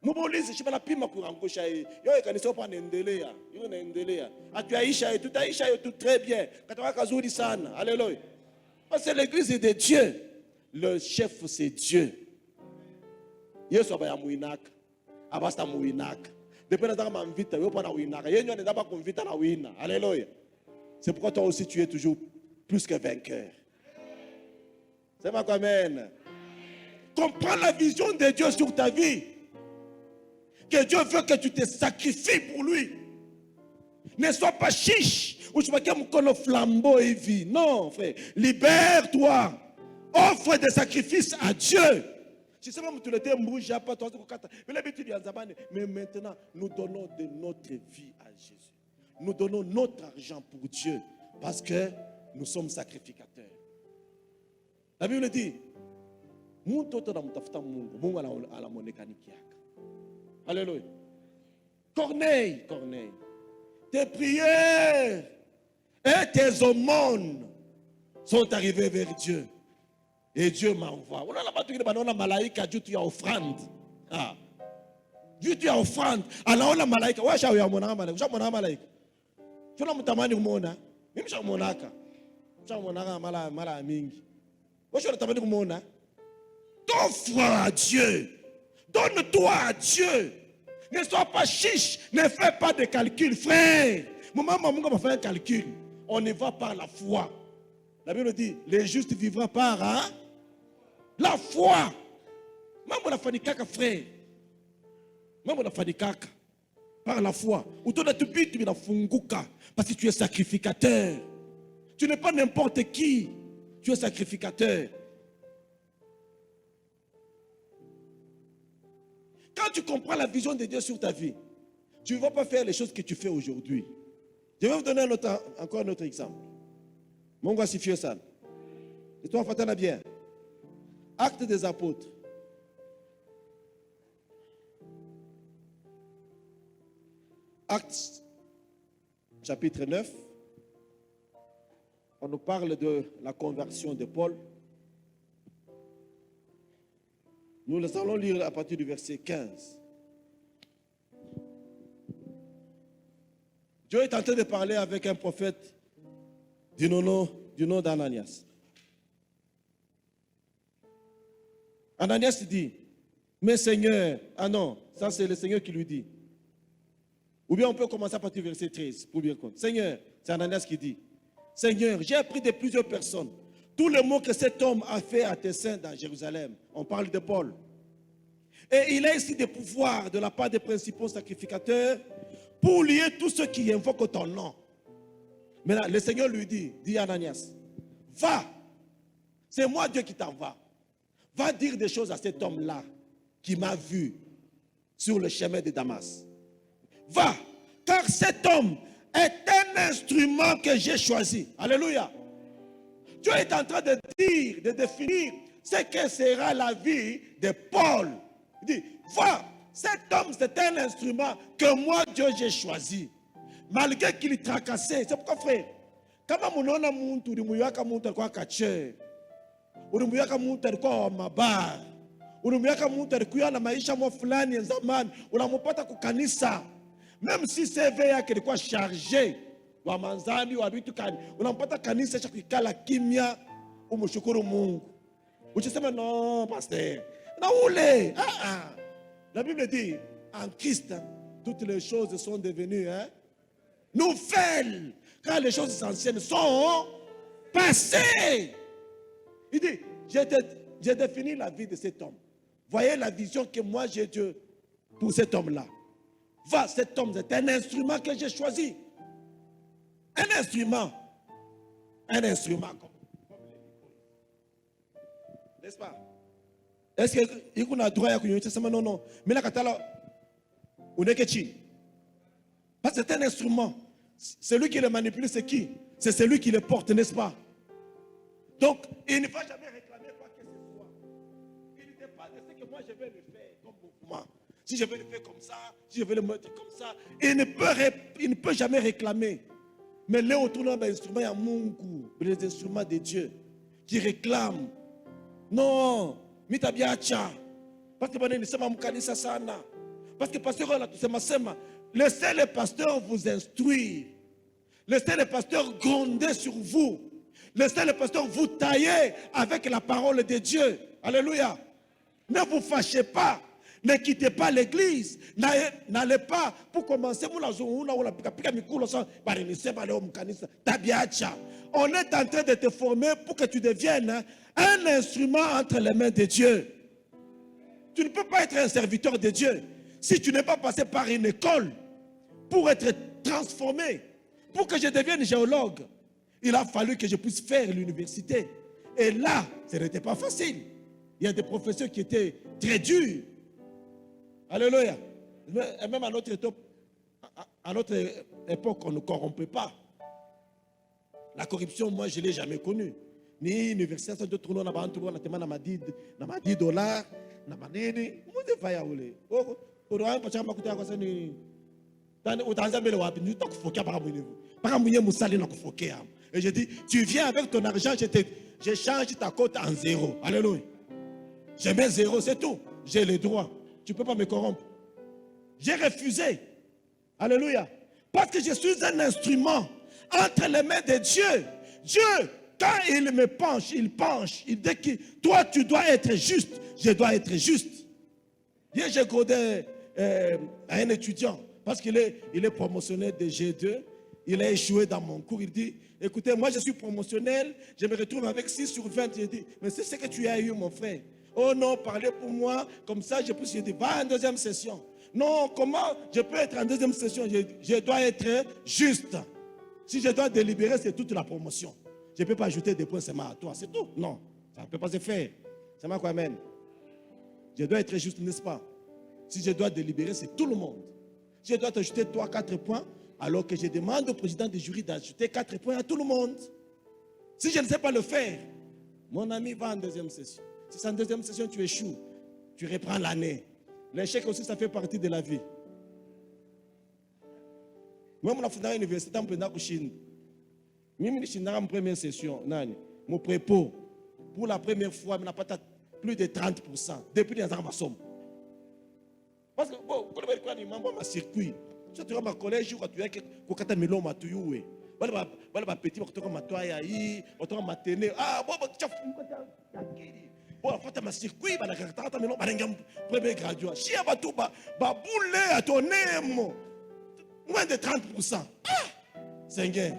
Moboleze shibana pima kurangusha hii. Yo kanisa hapa naendelea. Yo naendelea. Atuaisha yetu tutaisha yetu très bien. Katawa kazuri sana. Alléluia. Parce que l'église est de Dieu. Le chef c'est Dieu. Yesu abaya muinaka. Abasta muinaka. Depuis nataka m'invite, yo pas na winaka. Yenyo nenda pas convita na wina. Alléluia. C'est pourquoi toi aussi tu es toujours plus que vainqueur. C'est pas comme amen. Comprends la vision de Dieu sur ta vie. Que Dieu veut que tu te sacrifies pour lui. Ne sois pas chiche. Ou tu vas dire mon flambeau et vie. Non, frère. Libère-toi. Offre des sacrifices à Dieu. Je sais pas si tu l'étais mouillé, pas toi. Mais maintenant, nous donnons de notre vie à Jésus. Nous donnons notre argent pour Dieu. Parce que nous sommes sacrificateurs. La Bible dit, alléluia. Corneille, tes prières et tes aumônes sont arrivées vers Dieu. Et Dieu m'envoie. On a la bataille de malaïka, Dieu tu as offrande. Dieu tu as offrande. Alors on a malaïka. Ouais, j'ai eu un malaïka. J'ai eu un malaïka. Tu n'as pas de mona. Même j'ai un monaka. J'ai un monaka mala mingi. Ouais, j'ai un mona. T'offre à Dieu. Donne-toi à Dieu. Ne sois pas chiche. Ne fais pas de calcul, frère. Maman va faire un calcul. On y va par la foi. La Bible dit, les justes vivront par la foi. Maman la fanikaka, frère. Maman la fanikaka. Par la foi. Ou tu la funguka. Parce que tu es sacrificateur. Tu n'es pas n'importe qui. Tu es sacrificateur. Quand tu comprends la vision de Dieu sur ta vie, tu ne vas pas faire les choses que tu fais aujourd'hui. Je vais vous donner encore un autre exemple. Mon gars, si fier ça. Et toi, Fatana bien. Acte des apôtres. Acte chapitre 9. On nous parle de la conversion de Paul. Nous les allons lire à partir du verset 15. Dieu est en train de parler avec un prophète du nom d'Ananias. Ananias dit, mais Seigneur, ah non, ça c'est le Seigneur qui lui dit. Ou bien on peut commencer à partir du verset 13 pour bien comprendre. Seigneur, c'est Ananias qui dit, Seigneur, j'ai appris de plusieurs personnes tout le mot que cet homme a fait à tes saints dans Jérusalem. On parle de Paul. Et il a ici des pouvoirs de la part des principaux sacrificateurs pour lier tous ceux qui invoquent ton nom. Maintenant, le Seigneur lui dit à Ananias, va, c'est moi Dieu qui t'envoie. Va dire des choses à cet homme-là qui m'a vu sur le chemin de Damas. Va, car cet homme est un instrument que j'ai choisi. Alléluia. Dieu est en train de dire, de définir ce que sera la vie de Paul. Il dit, va, cet homme c'est un instrument que moi Dieu j'ai choisi. Malgré qu'il tracassait. C'est pourquoi frère, kama munaona muntu ulimuyaka muntu alikuwa kache, ulimuyaka muntu alikuwa mabar, ulimuyaka muntu alikuwa na maisha mwa fulani ya zamani, unamupata kukanisa, même si CV yake ilikuwa chargé wa manzani wa vitu kani, unampata kanisa cha kukala kimya, umshukuru Mungu. Usiseme non pasteur, na ule. La Bible dit, en Christ, toutes les choses sont devenues nouvelles, car les choses anciennes sont passées. Il dit, j'ai défini la vie de cet homme. Voyez la vision que moi j'ai Dieu pour cet homme-là. Va, cet homme, c'est un instrument que j'ai choisi. Un instrument. Un instrument. N'est-ce pas? Est-ce qu'il a droit à la non, non. Mais là, on est que parce que c'est un instrument. Celui qui le manipule, c'est qui? C'est celui qui le porte, n'est-ce pas? Donc, il ne va jamais réclamer quoi que ce soit. Il ne dépend de ce que moi je vais le faire comme mouvement. Si je vais le faire comme ça, si je vais le mettre comme ça, il ne peut jamais réclamer. Mais là, autour de l'instrument, il y a Mungu, les instruments de Dieu qui réclament. Non, mitabiacha. Parce que laissez les pasteurs vous instruire. Laissez les pasteurs gronder sur vous. Laissez les pasteurs vous tailler avec la parole de Dieu. Alléluia. Ne vous fâchez pas. Ne quittez pas l'église. N'allez pas pour commencer. On est en train de te former pour que tu deviennes un instrument entre les mains de Dieu. Tu ne peux pas être un serviteur de Dieu si tu n'es pas passé par une école pour être transformé. Pour que je devienne géologue, il a fallu que je puisse faire l'université. Et là, ce n'était pas facile. Il y a des professeurs qui étaient très durs. Alléluia. Et même à notre époque, on ne corrompait pas. La corruption, moi, je ne l'ai jamais connue. Ni université, ça doit tourner na $10, na manene, mode faya ule. Oroa pacha makuta kwa sani. Tani utaanza mbele wapi? Ni utakufokia para mwenyewe. Para mwenyewe musali na kufokea. Et je dis, tu viens avec ton argent, je change ta cote en 0. Alléluia. J'ai mis 0, c'est tout. J'ai le droit. Tu ne peux pas me corrompre. J'ai refusé. Alléluia. Parce que je suis un instrument entre les mains de Dieu. Dieu, quand il me penche, il penche. Il dit que toi, tu dois être juste. Je dois être juste. Hier, j'ai codé à un étudiant parce qu'il est promotionnel de G2. Il a échoué dans mon cours. Il dit, écoutez, moi je suis promotionnel, je me retrouve avec 6 sur 20. J'ai dit, mais c'est ce que tu as eu, mon frère. Oh non, parlez pour moi, comme ça je peux dire, va en deuxième session. Non, comment je peux être en deuxième session? Je dois être juste. Si je dois délibérer, c'est toute la promotion. Je ne peux pas ajouter des points seulement à toi, c'est tout. Non, ça ne peut pas se faire. C'est moi quoi, amen. Je dois être juste, n'est-ce pas? Si je dois délibérer, c'est tout le monde. Je dois t'ajouter 3-4 points, alors que je demande au président du jury d'ajouter 4 points à tout le monde. Si je ne sais pas le faire, mon ami va en deuxième session. Si c'est en deuxième session, tu échoues, tu reprends l'année. L'échec aussi, ça fait partie de la vie. Moi, je suis à l'université, je suis en Chine. Je suis dans la première session, mon prépo, pour la première fois, je n'ai pas plus de 30%. Depuis les ans, je somme. Parce que, bon, quand je suis un circuit, je suis un collège, je suis un melon, je suis un petit, je suis bon, en fait, ma circuit, je suis un premier graduat. Si je suis moins de 30%. Ah! Seigneur.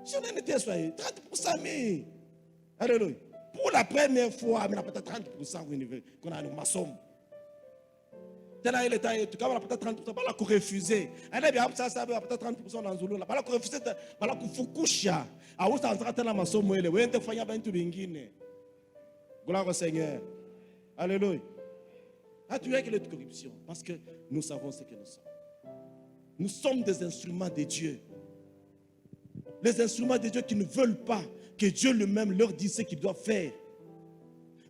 Si on était 30%, mais. Alléluia. Pour la première fois, on a peut-être 30% qu'on a une somme. Tellement il était, tu as peut-être 30%, pas la refuser. Elle a peut-être 30% dans Zulu, pas la refuser, pas la kufukusha. A où ça sera tellement ma somme, elle est fanya ben tu bingine. Gloire au Seigneur. Alléluia. Ah, tu as que la corruption, parce que nous savons ce que nous sommes. Nous sommes des instruments de Dieu. Les instruments de Dieu qui ne veulent pas que Dieu lui-même leur dise ce qu'ils doivent faire.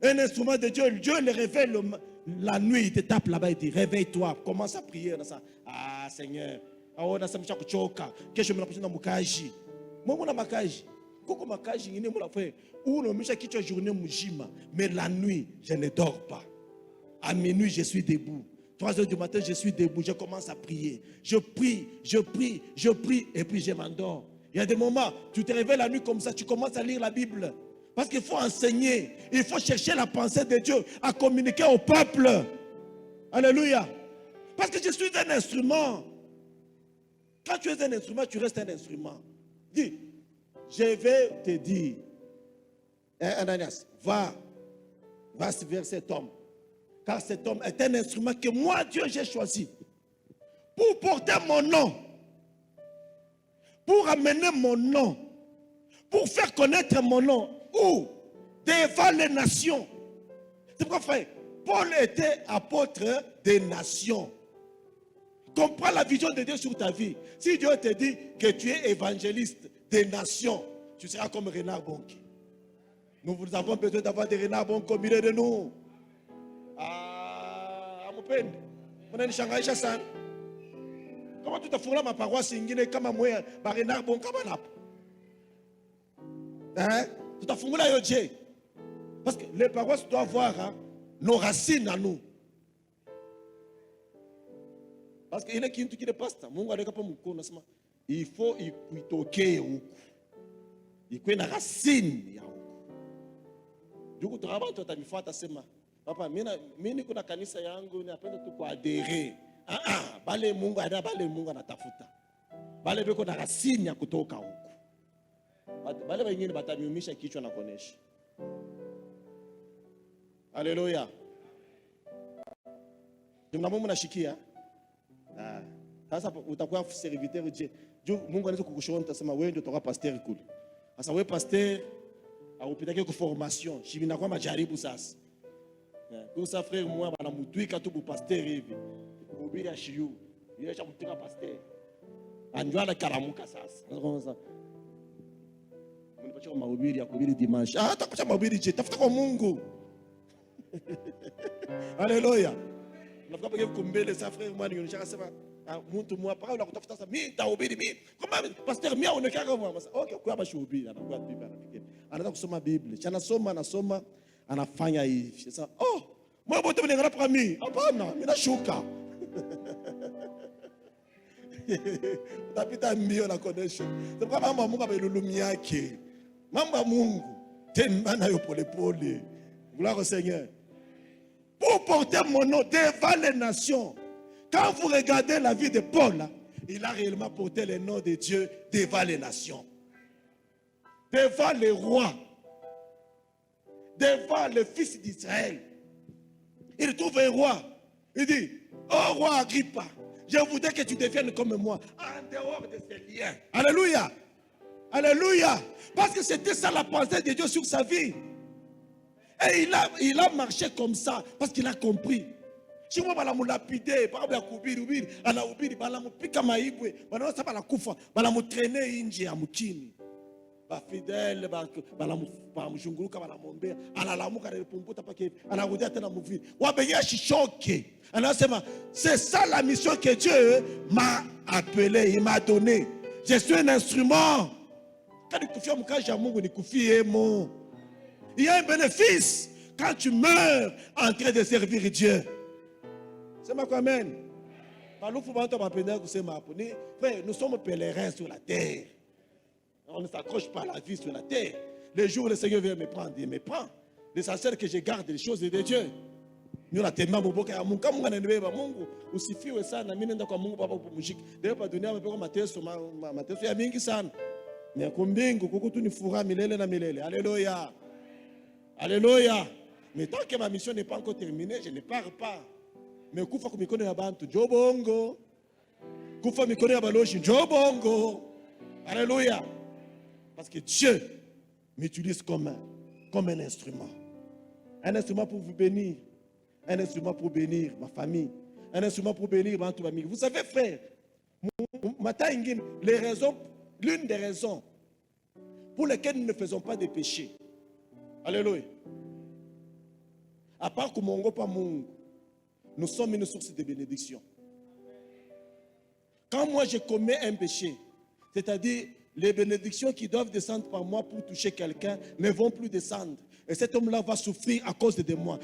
Un instrument de Dieu, Dieu le révèle la nuit, il te tape là-bas, il dit réveille-toi, commence à prier. Ah Seigneur, que je me l'approche dans mon kaji. Moi, je makaji. Koko makaji, il est mon frère. Ou le monsieur qui tue journée mujima, mais la nuit, je ne dors pas. À minuit, je suis debout. 3 heures du matin, je suis debout, je commence à prier. Je prie, et puis je m'endors. Il y a des moments, tu te réveilles la nuit comme ça, tu commences à lire la Bible. Parce qu'il faut enseigner, il faut chercher la pensée de Dieu, à communiquer au peuple. Alléluia. Parce que je suis un instrument. Quand tu es un instrument, tu restes un instrument. Dis, je vais te dire, Ananias, va vers cet homme. Car cet homme est un instrument que moi, Dieu, j'ai choisi. Pour porter mon nom. Pour amener mon nom. Pour faire connaître mon nom. Où? Devant les nations. C'est pourquoi, frère, Paul était apôtre des nations. Comprends la vision de Dieu sur ta vie. Si Dieu te dit que tu es évangéliste des nations, tu seras comme Renard Bonki. Nous avons besoin d'avoir des renards bons au milieu de nous. Ah, mon père, on a une changaïcha san. Comment tu te fous ma paroisse ingine comme moi, un renard bon comme un app? Hein? Tu te fous là, yodje. Parce que les paroisses doivent avoir hein, nos racines à nous. Parce qu'il y a qui ne passe pas. Il faut y toquer. Il y a une racine. Du coup, tu as dit, papa, mimi kuna kanisa yangu napenda tu kuadere. Bale Mungu anatafuta. Bale beko na racine ya kutoka huko. Bale wengine batamiumisha kichwa na kuonesha. Haleluya. Tunamwomba nashikia. Sasa utakuwa serviteur je. Mungu anaweza kukushona utasema wewe ndio utakuwa pasteur kule. Sasa wewe pasteur aupitake ku formation, shibina kwa majaribu sasa. Kwa sa frère moi bana mutwika tu bu pasteur hivi. Kuhubiri ashiyu. Yeye cha mtika pasteur. Anjwala karamuka sasa. Sasa mnipatia mahubiri ya kuhubiri dimanche. Hata kucha mahubiri je, tafuta kwa Mungu. Haleluya. Nafika peke kumbele sa frère moi nioneshaka sema mtu mwa parole la kutafuta sasa mimi nitahubiri mimi. Kama pasteur mimi aonekana kama okay kwa bashubiri anakuwa Biblia anapiga. Anaanza kusoma Biblia. Anasoma anafanya hivi. Sasa mwa bote mnengana kwa mimi. Hapana, mimi nashuka. Utapita mbio na connection. Sababu kama mambo Mungu abelulumi yake. Mambo ya Mungu tena nayo pole. Gloire au Seigneur. Pour porter mon nom devant les nations. Quand vous regardez la vie de Paul, il a réellement porté le nom de Dieu devant les nations. Devant les rois. Devant le fils d'Israël. Il trouve un roi. Il dit, oh roi Agrippa, je voudrais que tu deviennes comme moi, en dehors de ces liens. Alléluia. Alléluia. Parce que c'était ça la pensée de Dieu sur sa vie. Et il a marché comme ça, parce qu'il a compris. Si moi, je vais lapider, par exemple, fidèle balamuzunguluka balamwombea analamuka anapumputa pake anarudia tena mvili wabenya shichoke anasema c'est ça la mission que Dieu m'a appelé, il m'a donné. Je suis un instrument. Quand tu confies mon cage à Mungu ni kufie mo. Il y a un bénéfice quand tu meurs en train de servir Dieu. C'est ma amen. Nous sommes pèlerins sur la terre. On ne s'accroche pas à la vie sur la terre. Les jours où le Seigneur vient me prendre, il me prend. L'essentiel que je garde les choses de Dieu. Nous la tellement bobo ka Mungu kama naniweba Mungu usifiwe sana mimi nenda kwa Mungu baba kupumzika. Leo pa dunia mpaka mateso ya mingi sana. Ni kumbingu kukutu ni furaha milele na milele. Alléluia. Alléluia. Mais tant que ma mission n'est pas encore terminée, je ne pars pas. Mais kufa kumikono ya bantu jobongo. Kufa mikono ya baloshi jobongo. Alléluia. Parce que Dieu m'utilise comme un instrument. Un instrument pour vous bénir. Un instrument pour bénir ma famille. Un instrument pour bénir ma famille. Vous savez, frère, l'une des raisons pour lesquelles nous ne faisons pas de péché. Alléluia. À part que Mongo pas Mungu, nous sommes une source de bénédiction. Quand moi je commets un péché, c'est-à-dire les bénédictions qui doivent descendre par moi pour toucher quelqu'un ne vont plus descendre. Et cet homme-là va souffrir à cause de moi.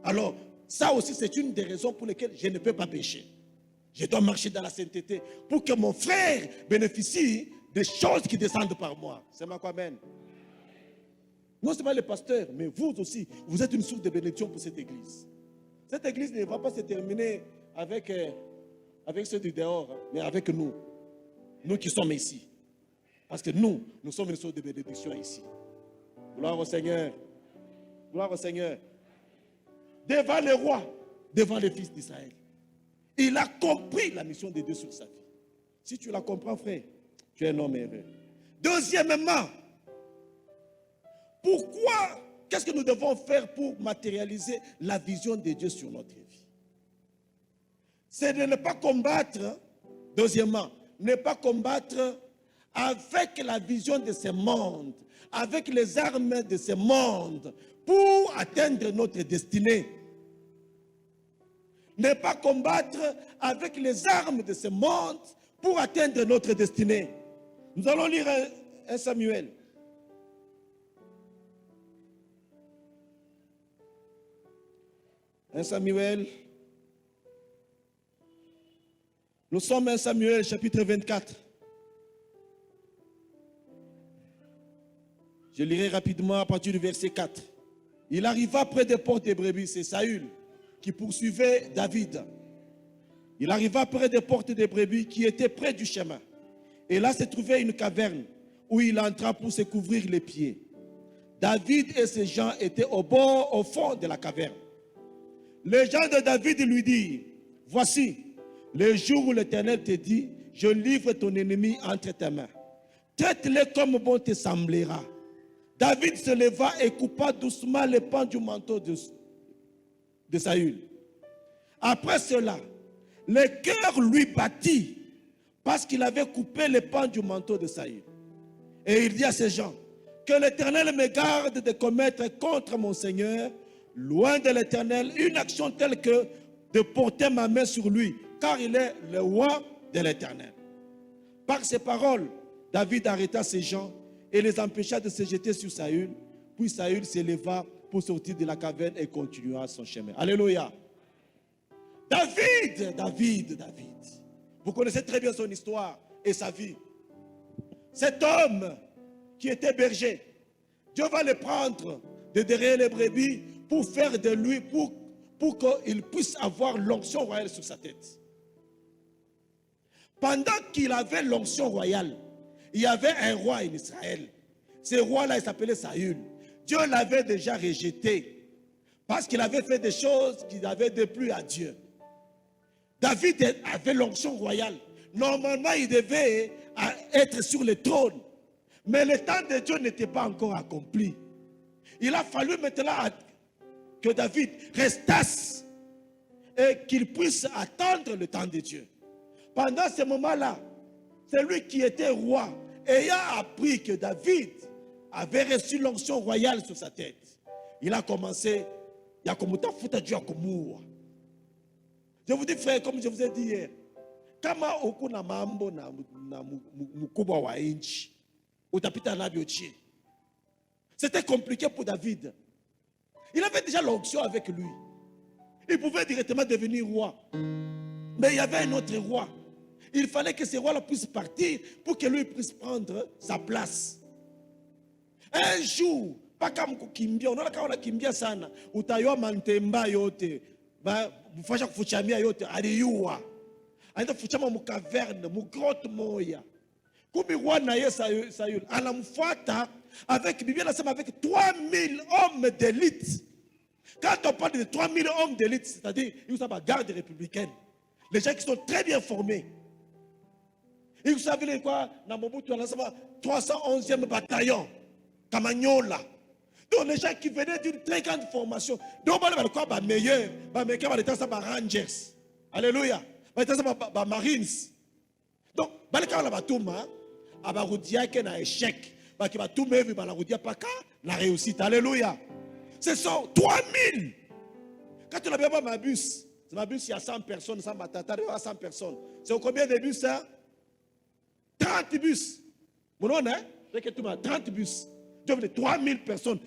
Alors, ça aussi, c'est une des raisons pour lesquelles je ne peux pas pécher. Je dois marcher dans la sainteté pour que mon frère bénéficie des choses qui descendent par moi. C'est ma amen. Non seulement les pasteurs, mais vous aussi, vous êtes une source de bénédiction pour cette église. Cette église ne va pas se terminer avec ceux du dehors, mais avec nous. Nous qui sommes ici. Parce que nous sommes une source de bénédiction ici. Gloire au Seigneur. Gloire au Seigneur. Devant les rois, devant les fils d'Israël. Il a compris la mission de Dieu sur sa vie. Si tu la comprends, frère, tu es un homme heureux. Deuxièmement, pourquoi qu'est-ce que nous devons faire pour matérialiser la vision de Dieu sur notre vie? C'est de ne pas combattre, deuxièmement, ne pas combattre avec la vision de ce monde, avec les armes de ce monde, pour atteindre notre destinée. Ne pas combattre avec les armes de ce monde pour atteindre notre destinée. Nous allons lire 1 Samuel. 1 Samuel. Nous sommes 1 Samuel chapitre 24. Je lirai rapidement à partir du verset 4. Il arriva près des portes des brebis, c'est Saül qui poursuivait David. Il arriva près des portes des brebis qui étaient près du chemin. Et là se trouvait une caverne où il entra pour se couvrir les pieds. David et ses gens étaient au fond de la caverne. Les gens de David lui dirent, voici, le jour où l'Éternel te dit, je livre ton ennemi entre tes mains. Traite-le comme bon te semblera. David se leva et coupa doucement les pans du manteau de Saül. Après cela, le cœur lui battit parce qu'il avait coupé les pans du manteau de Saül. Et il dit à ses gens, que l'Éternel me garde de commettre contre mon Seigneur, loin de l'Éternel, une action telle que de porter ma main sur lui, car il est le roi de l'Éternel. Par ces paroles, David arrêta ses gens et les empêcha de se jeter sur Saül. Puis Saül s'éleva pour sortir de la caverne et continua son chemin. Alléluia. David. Vous connaissez très bien son histoire et sa vie. Cet homme qui était berger, Dieu va le prendre de derrière les brebis pour faire de lui, pour qu'il puisse avoir l'onction royale sur sa tête. Pendant qu'il avait l'onction royale, il y avait un roi en Israël. Ce roi-là, il s'appelait Saül. Dieu l'avait déjà rejeté parce qu'il avait fait des choses qui avaient déplu à Dieu. David avait l'onction royale. Normalement, il devait être sur le trône. Mais le temps de Dieu n'était pas encore accompli. Il a fallu maintenant que David restasse et qu'il puisse attendre le temps de Dieu. Pendant ce moment-là, c'est lui qui était roi, ayant appris que David avait reçu l'onction royale sur sa tête. Il a commencé, je vous dis frère, comme je vous ai dit hier, kama okuna mambo na mkubwa wa inchi, utapita nabyo chini. C'était compliqué pour David. Il avait déjà l'onction avec lui. Il pouvait directement devenir roi. Mais il y avait un autre roi. Il fallait que ce roi-là puisse partir pour que lui puisse prendre sa place. Un jour, pas comme kukimbia, on a la kimbia sana, utayo mantemba yote, mufasha kufuchamia yote, aliyua. Aenda fuchama mu caverne, mu grotte moya. Kubi roi na ye Saül, anamfuata avec, Bible nasema avec 3000 hommes d'élite. Quand on parle de 3000 hommes d'élite, c'est-à-dire, ils sont la garde républicaine. Les gens qui sont très bien formés. Et vous savez quoi? Dans Mobutu, on a 311e bataillon, Kamagnola. Donc les gens qui venaient d'une très grande formation. Donc on va quoi? Meilleur, meilleur, Rangers. Alléluia. Marines. Donc, on va tout un échec. Qui va tout mettre dans la route, pas la réussite. Alléluia. Ce sont 3000. Quand tu n'as pas ma bus, ma bus, il y a 100 personnes, 100 batatas, il y a 100 personnes. C'est combien de bus ça? 30 bus. Mon nom, hein? C'est que tu m'as 30 bus. Tu as 3000 personnes.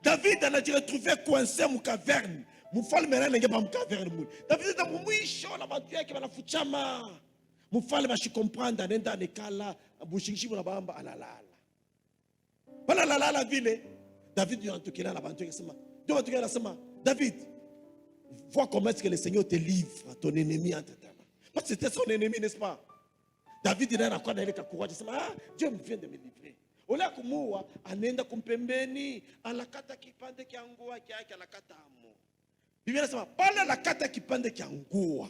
David a été retrouvé coincé dans une caverne. David est dans une chaud, la voiture qui va la fouchama. Mufale bashi comprendre anenda nekala bushingishi na bamba alala. Bala la ville. David lui entokela la bantu kesema. Donc entokela la sema. David, vois comment est-ce que le Seigneur te livre ton ennemi entre tes mains. Parce que c'était son ennemi, n'est-ce pas? David il a quoi dans le courage sema, ah, Dieu me vient de me livrer. Ola kumuwa anenda kumpembeni alakata kipande kiangua kiaki alakata amo. Bibi anasema pale alakata kipande kiangua.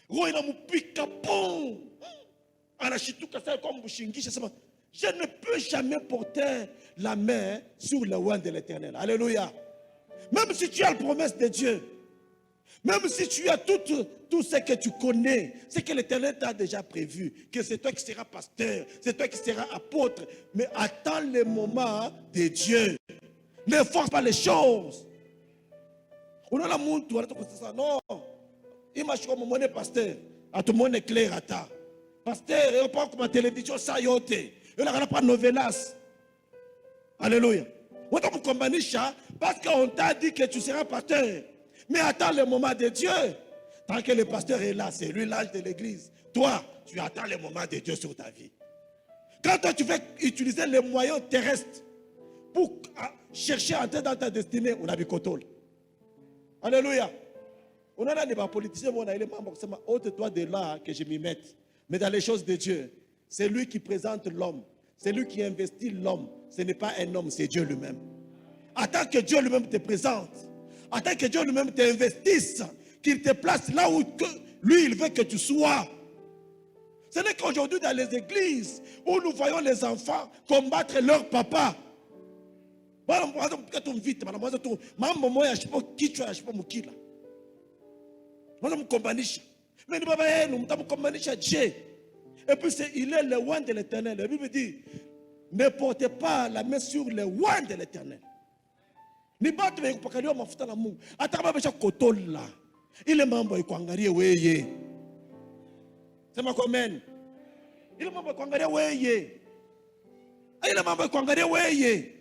Roho inamupika pom. Anashituka sasa kwa mbushingisha sema Je ne peux jamais porter la main sur le oint de l'Éternel. Alléluia. Même si tu as la promesse de Dieu, même si tu as tout ce que tu connais, ce que l'Éternel t'a déjà prévu, que c'est toi qui seras pasteur, c'est toi qui seras apôtre, mais attends le moment de Dieu. Ne force pas les choses. On a la monde, non. Il m'a dit que mon pasteur, à tout le monde est clair à ta. Pasteur, il n'y a pas comme la télévision, ça y est. Il n'y a pas de novelas. Alléluia. On t'a combattu parce qu'on t'a dit que tu seras pasteur. Mais attends le moment de Dieu. Tant que le pasteur est là, c'est lui l'âge de l'église. Toi, tu attends le moment de Dieu sur ta vie. Quand toi, tu veux utiliser les moyens terrestres pour chercher à entrer dans ta destinée, on a vu Kotol. Alléluia. On a des politiciens, on a les membres, c'est ôte-toi de là que je m'y mette. Mais dans les choses de Dieu, c'est lui qui présente l'homme. C'est lui qui investit l'homme. Ce n'est pas un homme, c'est Dieu lui-même. Attends que Dieu lui-même te présente. Attends que Dieu lui-même t'investisse. Qu'il te place là où lui, il veut que tu sois. Ce n'est qu'aujourd'hui dans les églises où nous voyons les enfants combattre leur papa. Et puis il est le oint de l'Éternel. La Bible dit, ne portez pas la main sur le oint de l'Éternel. Ni batu be kupakaliwa mafuta na Mungu. Hata kama besha kotola. Ile mambo ikuangalie wewe. Sema amen. Ile mambo ikuangalie wewe. Ile mambo ikuangalie wewe.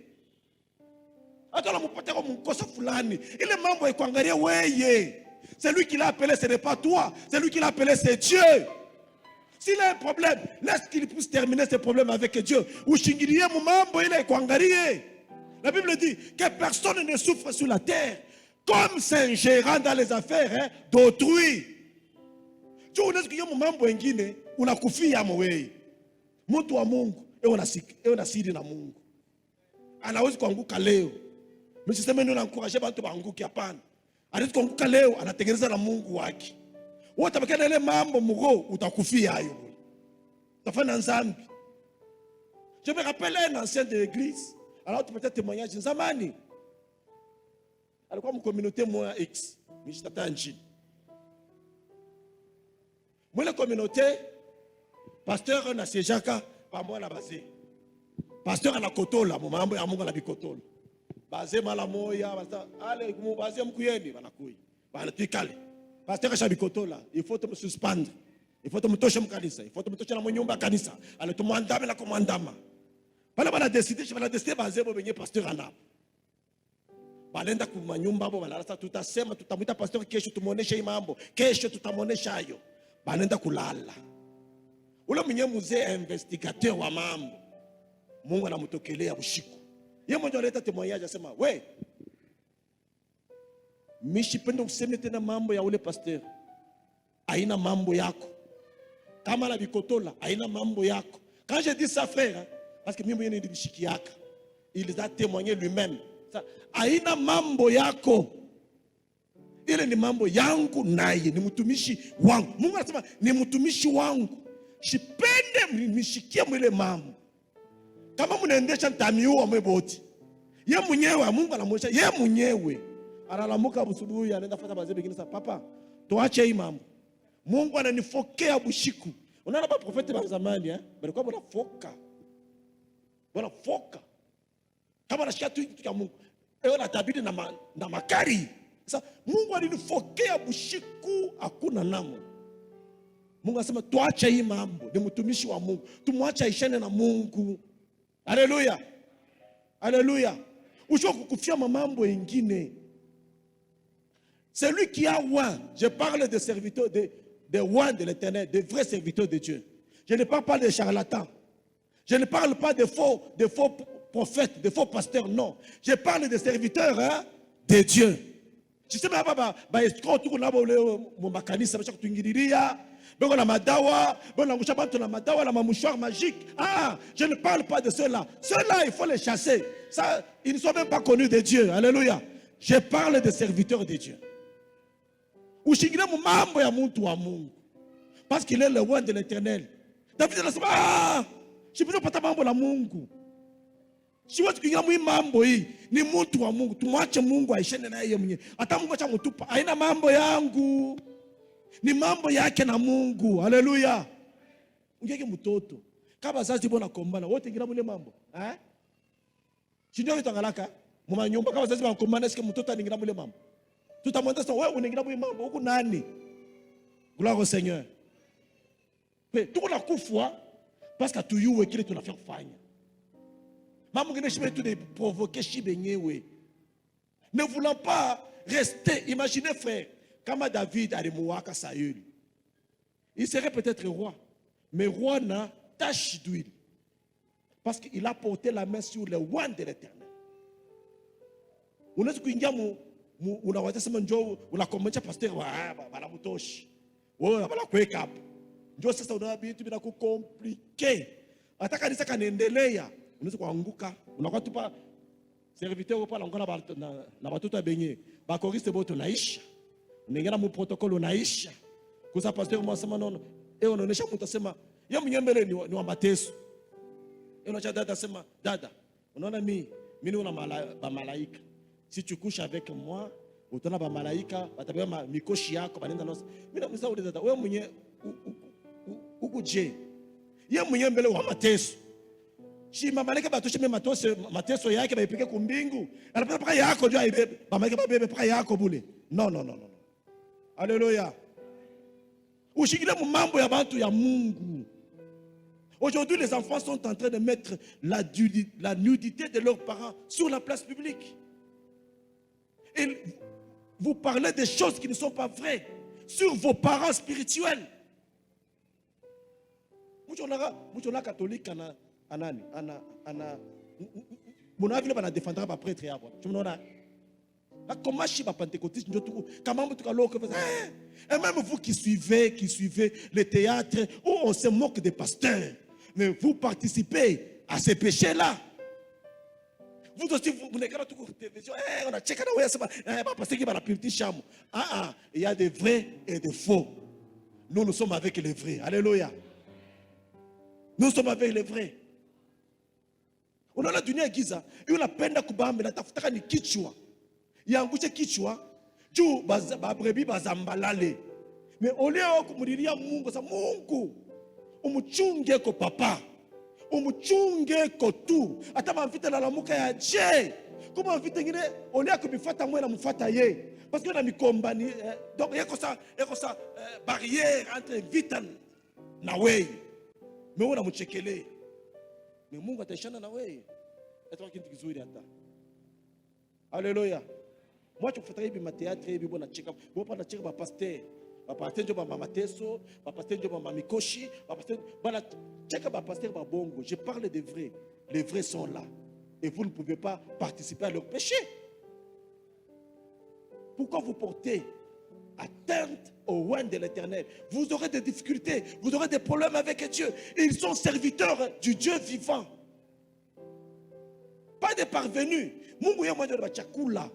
Hata unampata kwa mkosa fulani. Ile mambo ikuangalie wewe. C'est lui qui l'a appelé, ce n'est pas toi. C'est lui qui l'a appelé, c'est Dieu. S'il a un problème, laisse qu'il puisse terminer ce problème avec Dieu. Ou shingilie mu mambo ile ikuangalie. La Bible dit que personne ne souffre sur la terre comme c'est un gérant dans les affaires d'autrui. Tu unaweza kuyo mambo mengine unakufia mwewe. Mtu wa Mungu una siri na Mungu. Anaweza kuanguka leo. Msiseme ndio naencourager watu waanguke, hapana. Anaweza kuanguka leo, anatengeneza na Mungu wake. Wote bakana ile mambo mgo utakufia hayo. Utafanya nzambi. Je me rappelle un ancien de l'église. Alors tu peux être témoignage Zamani. Alikuwa mcommunauté moi X, mishitata nchini. Mwele communauté, pasteur na sejaka pamoja na bazee. Pasteur na kotola, mambo ya Mungu na bikotola. Bazee mala moya, basta ale kumu bazee mkuyeni banakuyi. Bana tikale. Pasteur cha bikotola, il faut te suspendre. Il faut te mtosha mkanisa, il faut te mtosha na mnyumba kanisa. Ale tumwandame na kumwandama. Pale bana décider, je vais la décider bazee bo benye pasteur anapo. Balenda kumanyumba hapo balalasa, tutasema tutamwita pastor kesho tumuoneshe hii mambo. Kesho tutamuonesha hayo. Balenda kulala. Ule mwenye mzee investigateur wa mambo. Mungu anamtokelea usiku. Yeye mmoja analeta témoignage asema, "We, mishipenda useme tena mambo ya ule pasteur. Haina mambo yako. Kama la bikotola, haina mambo yako." Quand je dis ça frère, parce que mimi mwenyewe nilishikiaka. Il a témoigné lui-même. Haina mambo yako. Ile ni mambo yangu naye, ni mtumishi wangu. Mungu anasema ni mtumishi wangu. Sipende nishikie mwile mambo. Kama mnaendesha ntamiua mweboti. Ye mwenyewe Mungu anamwonyesha ye mwenyewe. Analamuka busubuhi anaenda fuata bazee bingine sasa, "Papa, tuache hii mambo. Mungu ananifokea bushiku." Unaona ba profeti wa zamani balikuwa wanafoka. Wanafoka. Kama nasikia tu kitu cha Mungu. Eo na tabiri na makari. Sasa Mungu alinifokea bushiku hakuna namo. Mungu anasema tuache hii mambo. Ni mtumishi wa Mungu. Tumwache aishane na Mungu. Alléluia. Alléluia. Usho kukufia mambo mengine. C'est lui qui a oint. Je parle des serviteurs des oints de l'Éternel, des vrais serviteurs de Dieu. Je ne parle pas des charlatans. Je ne parle pas des faux prophètes, des faux pasteurs, non. Je parle des serviteurs de Dieu. Je sais même pas, escroc, tout le monde, mon makanisa, je ne parle pas de ceux-là. Ceux-là, il faut les chasser. Ça, ils ne sont même pas connus de Dieu. Alléluia. Je parle des serviteurs de Dieu. Parce qu'il est le roi de l'Éternel. David a dit, Siwezi kupata mambo la Mungu. Siwezi kuingia mwi mambo hii. Ni mtu wa Mungu. Tumwache Mungu aishene na yeye mwenyewe. Hata Mungu acha mtupa. Haina mambo yangu. Ni mambo yake na Mungu. Haleluya. Ungeke mtoto. Kama wazazi bona kombana, wote ingira mule mambo. Eh? Sindio kitangalaka? Mama nyumba kama wazazi wanakombana, sike mtoto aningira mule mambo. Tutamwambia sasa wewe unaingira mule mambo, huko nani? Gloire au Seigneur. Mais tuko na kufwa parce que tuyuwe kile tunafanya kufanya. Maman ngine shibe tu de provoquer shibe nyewe. Ne voulant pas rester, imaginez frère, comme David alimuwaka Saül. Il serait peut-être roi, mais roi n'a tache d'huile. Parce qu'il a porté la main sur le roi de l'Éternel. Unaweza kuingia unaweza sema njoo unakomecha pasteur bala mutoshi. Wewe bala kuweka hapo. Njoo sasa unaona vitu bila kukomplike. Hata kanisa kanaendelea, unaweza kuanguka, unakuwa tu pa serviteur pa ngona na watoto wa benye. Ba choriste boto naisha. Unaingia mu protocole unaisha. Kusa pasteur mwasema nono, unaonesha mtu asema, yeye mnyembele ni wa mateso. Unacha dada sema, dada, unaona mimi una malaika. Si tu couches avec moi, utaona ba malaika, batabeba mikoshi yako banenda nosa. Mimi namusa ule dada, wewe mwenye ukuje. Yeye mwenye mbele wa mateso. Shima malaika batoshe mateso yake baipike ku mbingu. Anapenda paka yako ndio aibebe. Ba malaika babebe paka yako bule. No. Alléluia. Ushikile mu mambo ya bantu ya Mungu. Aujourd'hui, les enfants sont en train de mettre la nudité de leurs parents sur la place publique. Et vous parlez des choses qui ne sont pas vraies sur vos parents spirituels. Mouchona catholique anani mon avis va défendre pas prêtre ya tu me donnes comment je suis pas pentecôtiste et même vous qui suivez le théâtre où on se moque des pasteurs, mais vous participez à ces péchés-là. Vous aussi, vous n'avez pas tout télévision. On a checké il y a des vrais et des faux. Nous sommes avec les vrais. Alléluia. Nous sommes avec les vrais. On a la dunia giza. Il a peine à kubambe. La tafutaka ni kichwa. Yangushe kichwa. Juu babrebi bazambalale. Mais au lieu de kumuriria Mungu, sa Mungu. Umuchunge ko papa. Umuchunge ko tu. Ata mvite la lamuka ya je. Kuma mvite ngine au lieu de kumifata mwe na mfata ye. Parce que on a mi kombani. Donc yeko sa barrière entre vitan na wei. Mais on a muchekele. Mais Mungu atashana na wei. Etwa kintu kizuri hata. Alléluia. Moi tu fais très bien théâtre et bon na cheka. Bon pas na cheka ba pasteur. Ba pasteur ndio ba mateso, ba pasteur ndio ba mikoshi, ba pasteur bana cheka ba pasteur ba bongo. Je parle des vrais. Les vrais sont là et vous ne pouvez pas participer à leur péché. Pourquoi vous portez atteinte au roi de l'Éternel? Vous aurez des difficultés, vous aurez des problèmes avec Dieu. Ils sont serviteurs du Dieu vivant. Pas des parvenus. Mungu ya mwenye wa chakula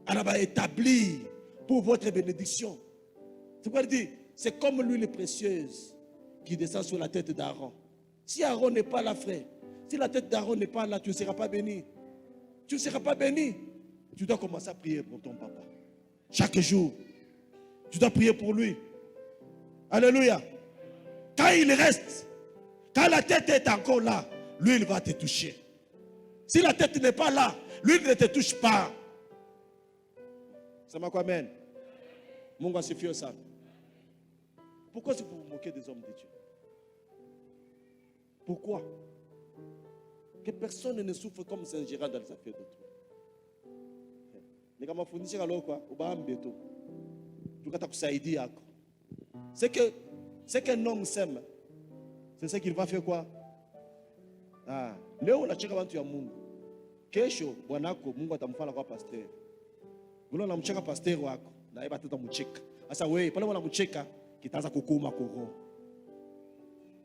anaba établi pour votre bénédiction. C'est quoi dire? C'est comme l'huile précieuse qui descend sur la tête d'Aaron. Si Aaron n'est pas là, frère, si la tête d'Aaron n'est pas là, tu ne seras pas béni. Tu ne seras pas béni. Tu dois commencer à prier pour ton papa. Chaque jour, tu dois prier pour lui. Alléluia. Quand il reste, quand la tête est encore là, lui, il va te toucher. Si la tête n'est pas là, lui, il ne te touche pas. Ça m'a quoi, amen? Mungu asifiwe sana. Pourquoi est-ce que vous vous moquez des hommes de Dieu? Pourquoi? Que personne ne souffre comme Saint Gérard dans les affaires d'autrui. Nikamafundisha kalo kwa ubaambe tu. Tukata kusaidia yako. C'est qu'un homme s'aime. C'est ce qu'il va faire quoi? Leo unacheka watu ya Mungu. Kesho bwanako Mungu atamfanya kwa pasteur. Unaona unamcheka pasteur wako na yeye atamucheka. Sasa wewe pale unamcheka kitaanza kukuma koro.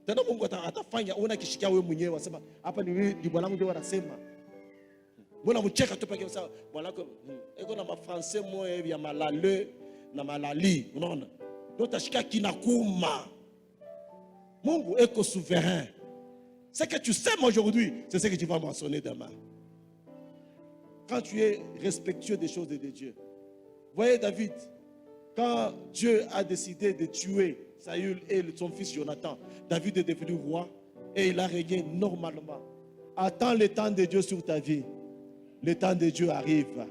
Tena Mungu atafanya una kishikia wewe mwenyewe wasema hapa ni bwanangu ndio anasema. Mbona mcheka tu peke yake bwanako eko na mafrancais moyo ya malale na malali unaona? Ndio utashika kinakuma. Mungu eko souverain. Ce que tu sèmes aujourd'hui, c'est ce que tu vas mentionner demain. Quand tu es respectueux des choses de Dieu. Voyez David, quand Dieu a décidé de tuer Saül et son fils Jonathan, David est devenu roi et il a régné normalement. Attends le temps de Dieu sur ta vie. Le temps de Dieu arrive.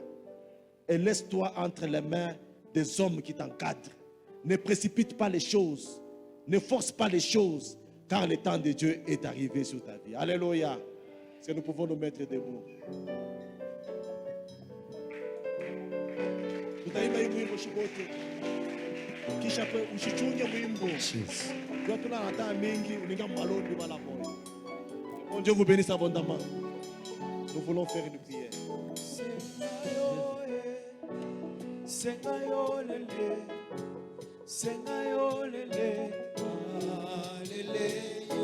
Et laisse-toi entre les mains des hommes qui t'encadrent. Ne précipite pas les choses. Ne force pas les choses. Car le temps de Dieu est arrivé sur ta vie. Alléluia. Est-ce que nous pouvons nous mettre debout? Tutaimba hii mwimbo shibote. Kisha usichunge mwimbo. Kwa tuna hata mingi uninga maloni wala moyo. Bon Dieu vous bénisse abondamment. Nous voulons faire une prière. Sengayo lele, sengayo lele, lele,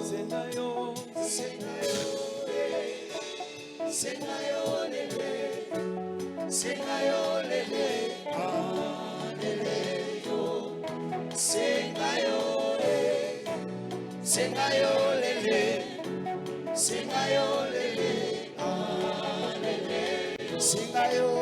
sengayo, sengayo lele, sengayo lele, sengayo lele, lele yo, sengayo lele, sengayo lele, sengayo lele, lele, sengayo.